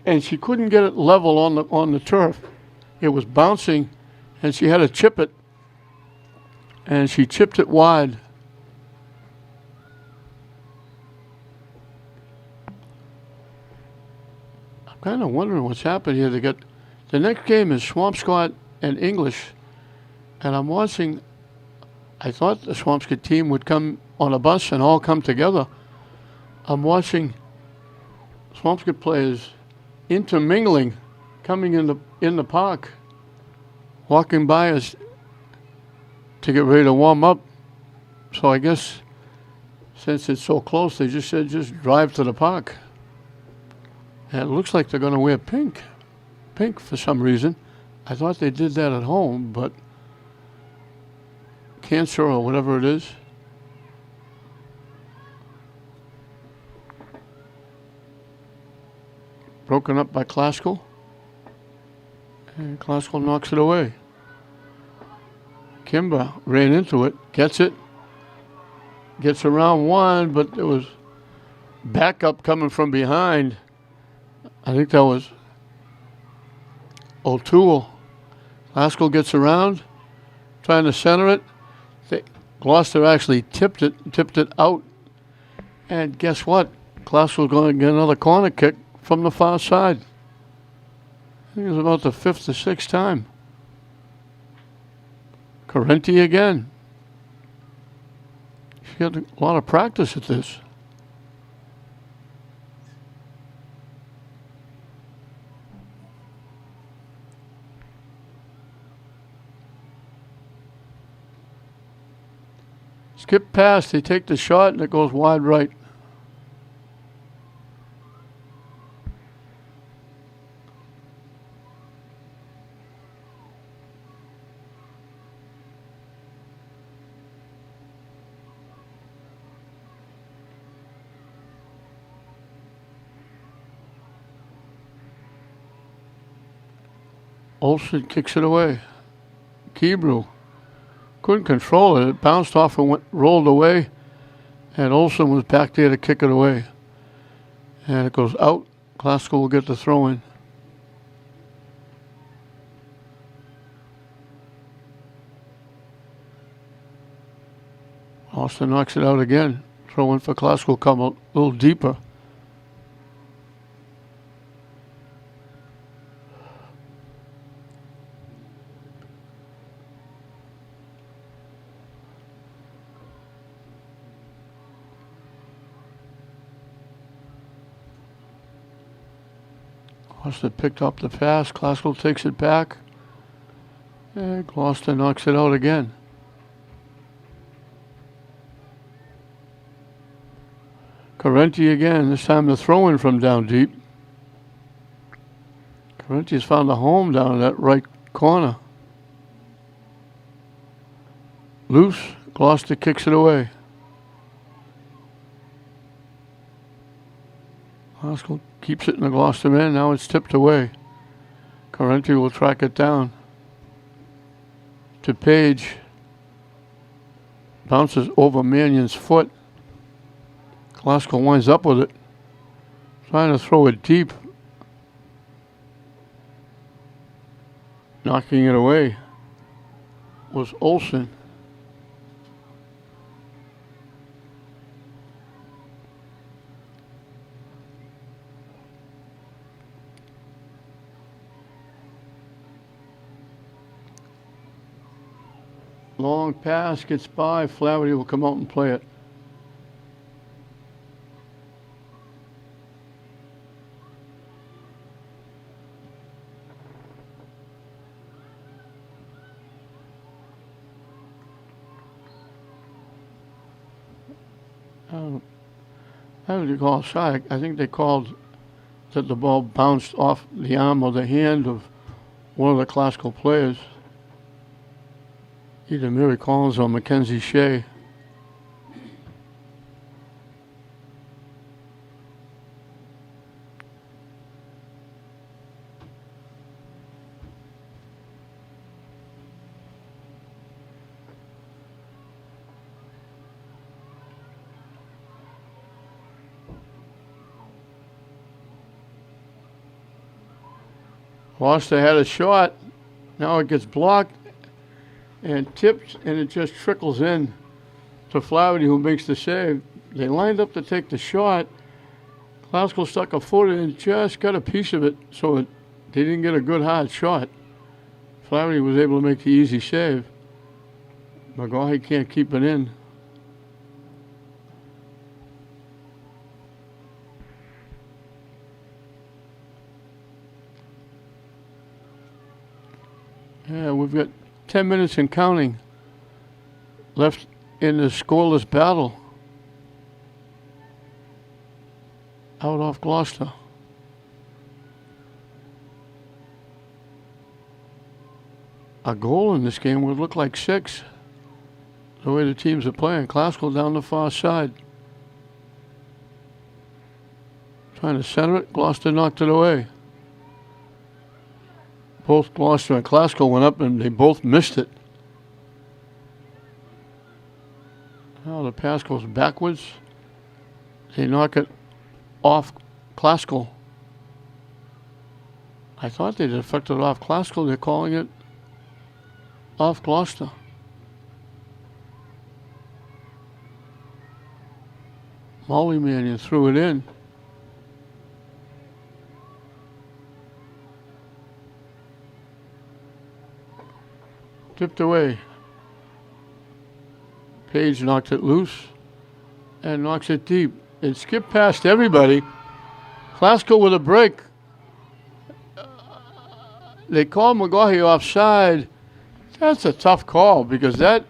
and she couldn't get it level on the turf. It was bouncing, and she had to chip it, and she chipped it wide. I'm kind of wondering what's happened here. The next game is Swampscott and English, and I'm watching. I thought the Swampscott team would come on a bus and all come together. I'm watching Swampscott players intermingling, coming in the park, walking by us to get ready to warm up. So I guess since it's so close, they just said just drive to the park. And it looks like they're going to wear pink for some reason. I thought they did that at home, but cancer or whatever it is. Broken up by Classical. And Classical knocks it away. Kimber ran into it, gets it, gets around one, but there was backup coming from behind. I think that was O'Toole. Classical gets around, trying to center it. Gloucester actually tipped it out. And guess what? Classical going to get another corner kick from the far side. I think it was about the 5th or 6th time. Carenti again. She had a lot of practice at this. Skip past, they take the shot, and it goes wide right. Olsen kicks it away. Kebrew couldn't control it. It bounced off and rolled away. And Olsen was back there to kick it away. And it goes out. Classical will get the throw in. Austin knocks it out again. Throw in for Classical, come a little deeper. Gloucester picked up the pass. Classical takes it back. And Gloucester knocks it out again. Carenti again. This time the throw-in from down deep. Carenti's found a home down in that right corner. Loose. Gloucester kicks it away. Classical keeps it in the Gloucester end. Now it's tipped away. Carenti will track it down to Page. Bounces over Mannion's foot. Classical winds up with it. Trying to throw it deep. Knocking it away was Olsen. Long pass gets by. Flaherty will come out and play it. How did you call a shot? I think they called that the ball bounced off the arm or the hand of one of the Classical players. Either Mary Collins or Mackenzie Shea. Gloucester had a shot. Now it gets blocked and tipped, and it just trickles in to Flaherty, who makes the save. They lined up to take the shot. Glasgow stuck a foot in and just got a piece of it, so they didn't get a good hard shot. Flaherty was able to make the easy save. McGaughey can't keep it in. Yeah, we've got 10 minutes and counting left in the scoreless battle. Out off Gloucester. A goal in this game would look like 6. The way the teams are playing. Glasgow down the far side. Trying to center it. Gloucester knocked it away. Both Gloucester and Glasgow went up and they both missed it. Now the pass goes backwards. They knock it off Glasgow. I thought they deflected it off Glasgow. They're calling it off Gloucester. Molly Mannion threw it in. Tipped away. Page knocked it loose and knocks it deep. It skipped past everybody. Glasgow with a break. They called McGaughey offside. That's a tough call because that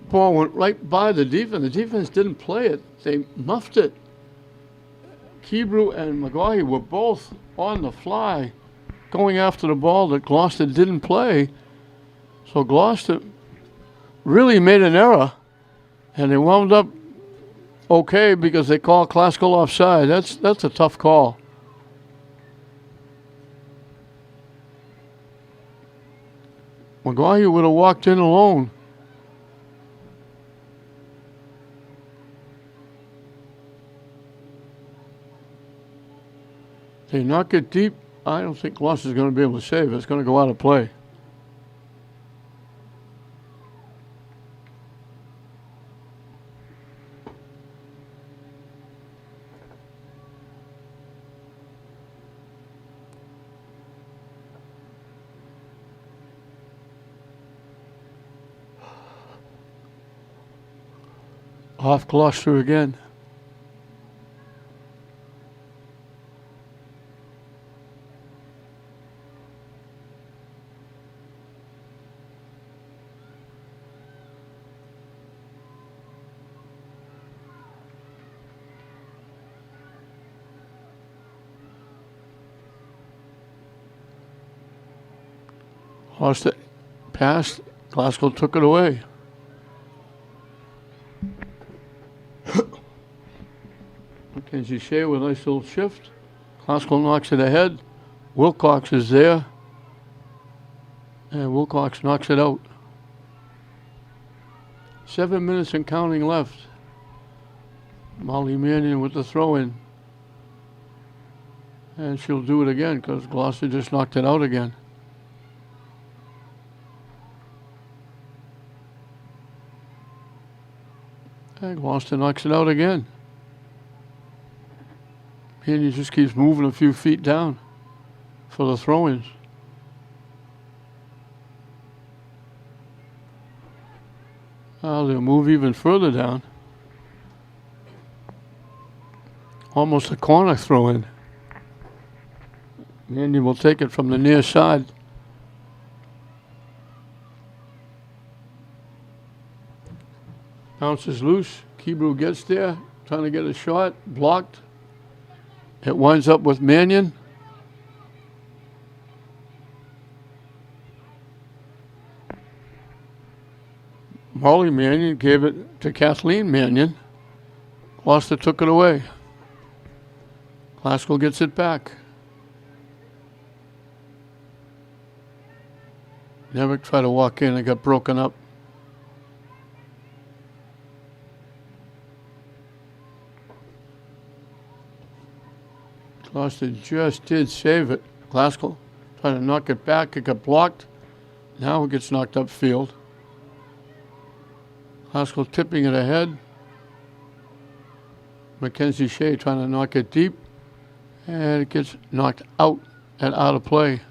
ball went right by the defense. The defense didn't play it. They muffed it. Kebrew and McGaughey were both on the fly going after the ball that Gloucester didn't play. So Gloucester really made an error, and they wound up okay because they called Glasgow offside. That's a tough call. McGaughey would have walked in alone. They knock it deep. I don't think Gloucester's going to be able to save it. It's going to go out of play. Off Gloucester again. Gloucester passed. Glasgow took it away. Mackenzie Shea with a nice little shift. Glasgow knocks it ahead. Wilcox is there. And Wilcox knocks it out. 7 minutes and counting left. Molly Mannion with the throw-in. And she'll do it again because Gloucester just knocked it out again. And Gloucester knocks it out again. And he just keeps moving a few feet down for the throw-ins. Now they'll move even further down. Almost a corner throw-in. Mannion will take it from the near side. Bounces loose. Kebrew gets there, trying to get a shot. Blocked. It winds up with Mannion. Molly Mannion gave it to Kathleen Mannion. Gloucester took it away. Glasgow gets it back. Nevick tried to walk in and got broken up. Gloucester just did save it. Glasgow Trying to knock it back. It got blocked. Now it gets knocked upfield. Glasgow tipping it ahead. Mackenzie Shea trying to knock it deep. And it gets knocked out and out of play.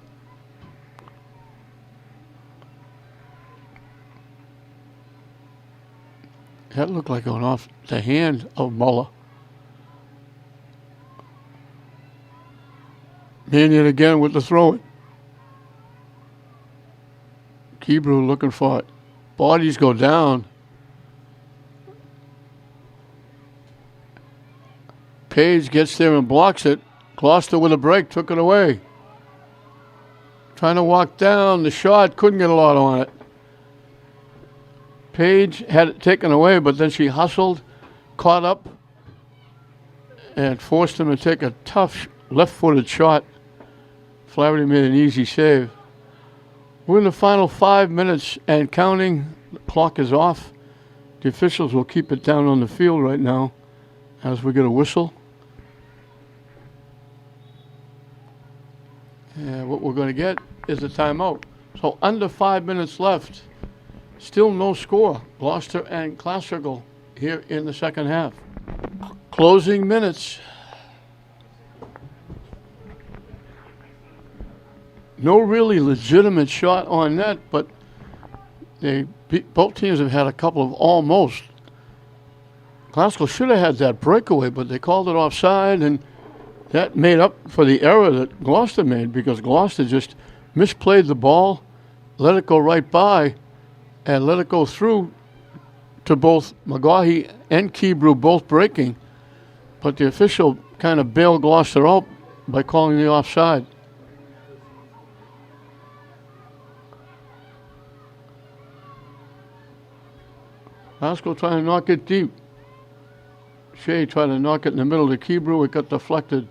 That looked like going off the hand of Muller. Mannion again with the throw-in. Kebrew looking for it. Bodies go down. Page gets there and blocks it. Gloucester with a break, took it away. Trying to walk down the shot, couldn't get a lot on it. Page had it taken away, but then she hustled, caught up, and forced him to take a tough left-footed shot. Flaherty made an easy save. We're in the final 5 minutes and counting. The clock is off. The officials will keep it down on the field right now as we get a whistle. And what we're going to get is a timeout. So under 5 minutes left. Still no score. Gloucester and Classical here in the second half. Closing minutes. No really legitimate shot on net, but both teams have had a couple of almost. Glasgow should have had that breakaway, but they called it offside, and that made up for the error that Gloucester made because Gloucester just misplayed the ball, let it go right by, and let it go through to both McGaughey and Kebrew both breaking. But the official kind of bailed Gloucester out by calling the offside. Glasgow trying to knock it deep. Shea tried to knock it in the middle to Kebrew. It got deflected.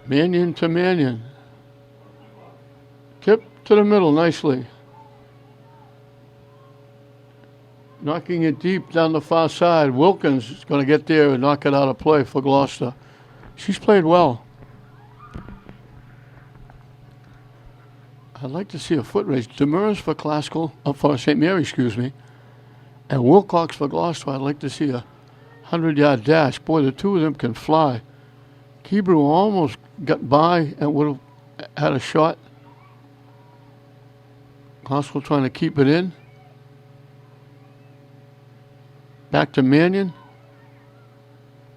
Mannion to Mannion. Tip to the middle nicely. Knocking it deep down the far side. Wilkins is going to get there and knock it out of play for Gloucester. She's played well. I'd like to see a foot race. Demers for Classical, for St. Mary, excuse me. And Wilcox for Gloucester. I'd like to see a 100-yard dash. Boy, the two of them can fly. Kebrew almost got by and would have had a shot. Classical trying to keep it in. Back to Mannion.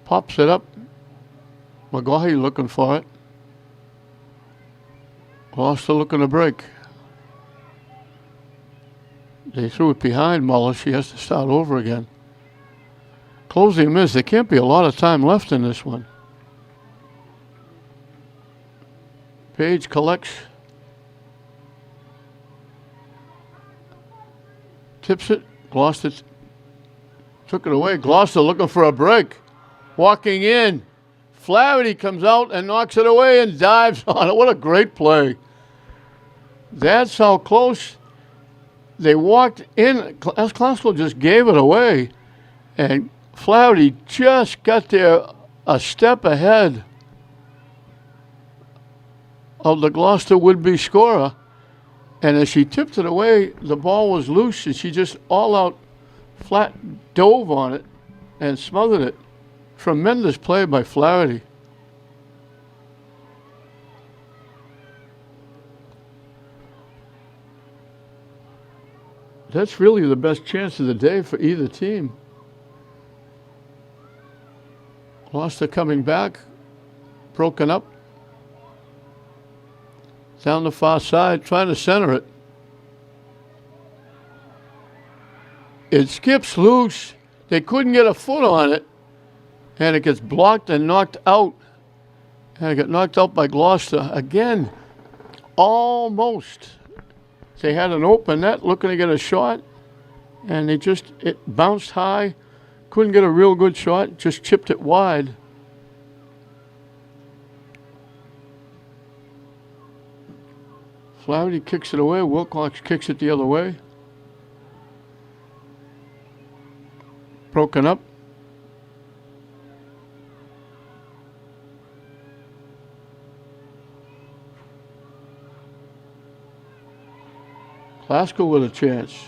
Pops it up. McGaughey looking for it. Gloucester looking to break. They threw it behind Muller. She has to start over again. Closing minutes. There can't be a lot of time left in this one. Page collects. Tips it. Gloucester took it away. Gloucester looking for a break. Walking in. Flaherty comes out and knocks it away and dives on it. What a great play. That's how close they walked in. Classical just gave it away. And Flaherty just got there a step ahead of the Gloucester would-be scorer. And as she tipped it away, the ball was loose, and she just all-out flat dove on it and smothered it. Tremendous play by Flaherty. That's really the best chance of the day for either team. Gloucester coming back, broken up. Down the far side, trying to center it. It skips loose. They couldn't get a foot on it. And it gets blocked and knocked out. And it got knocked out by Gloucester. Again, almost. They had an open net looking to get a shot. And it bounced high. Couldn't get a real good shot. Just chipped it wide. Flaherty kicks it away. Wilcox kicks it the other way. Broken up. Glasgow with a chance.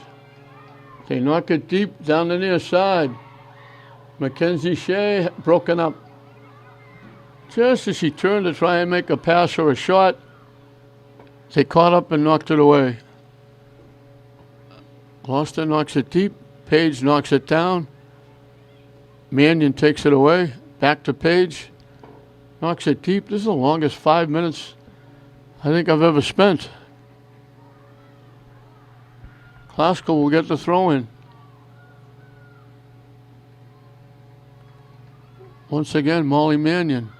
They knock it deep down the near side. Mackenzie Shea broken up. Just as she turned to try and make a pass or a shot, they caught up and knocked it away. Gloucester knocks it deep. Page knocks it down. Mannion takes it away. Back to Page. Knocks it deep. This is the longest 5 minutes I think I've ever spent. Glasgow will get the throw in. Once again, Molly Mannion.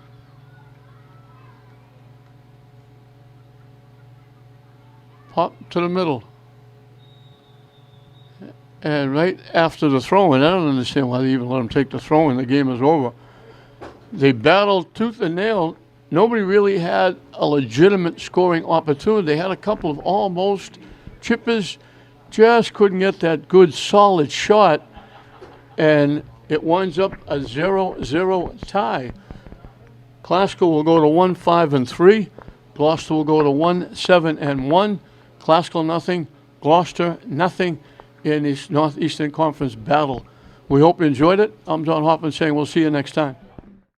Pop to the middle. And right after the throw-in, I don't understand why they even let them take the throw-in. The game is over. They battled tooth and nail. Nobody really had a legitimate scoring opportunity. They had a couple of almost chippers, just couldn't get that good, solid shot. And it winds up a 0-0 tie. Glasgow will go to 1-5-3. Gloucester will go to 1-7-1. Glasgow nothing. Gloucester nothing in this Northeastern Conference battle. We hope you enjoyed it. I'm Don Hoffman saying we'll see you next time.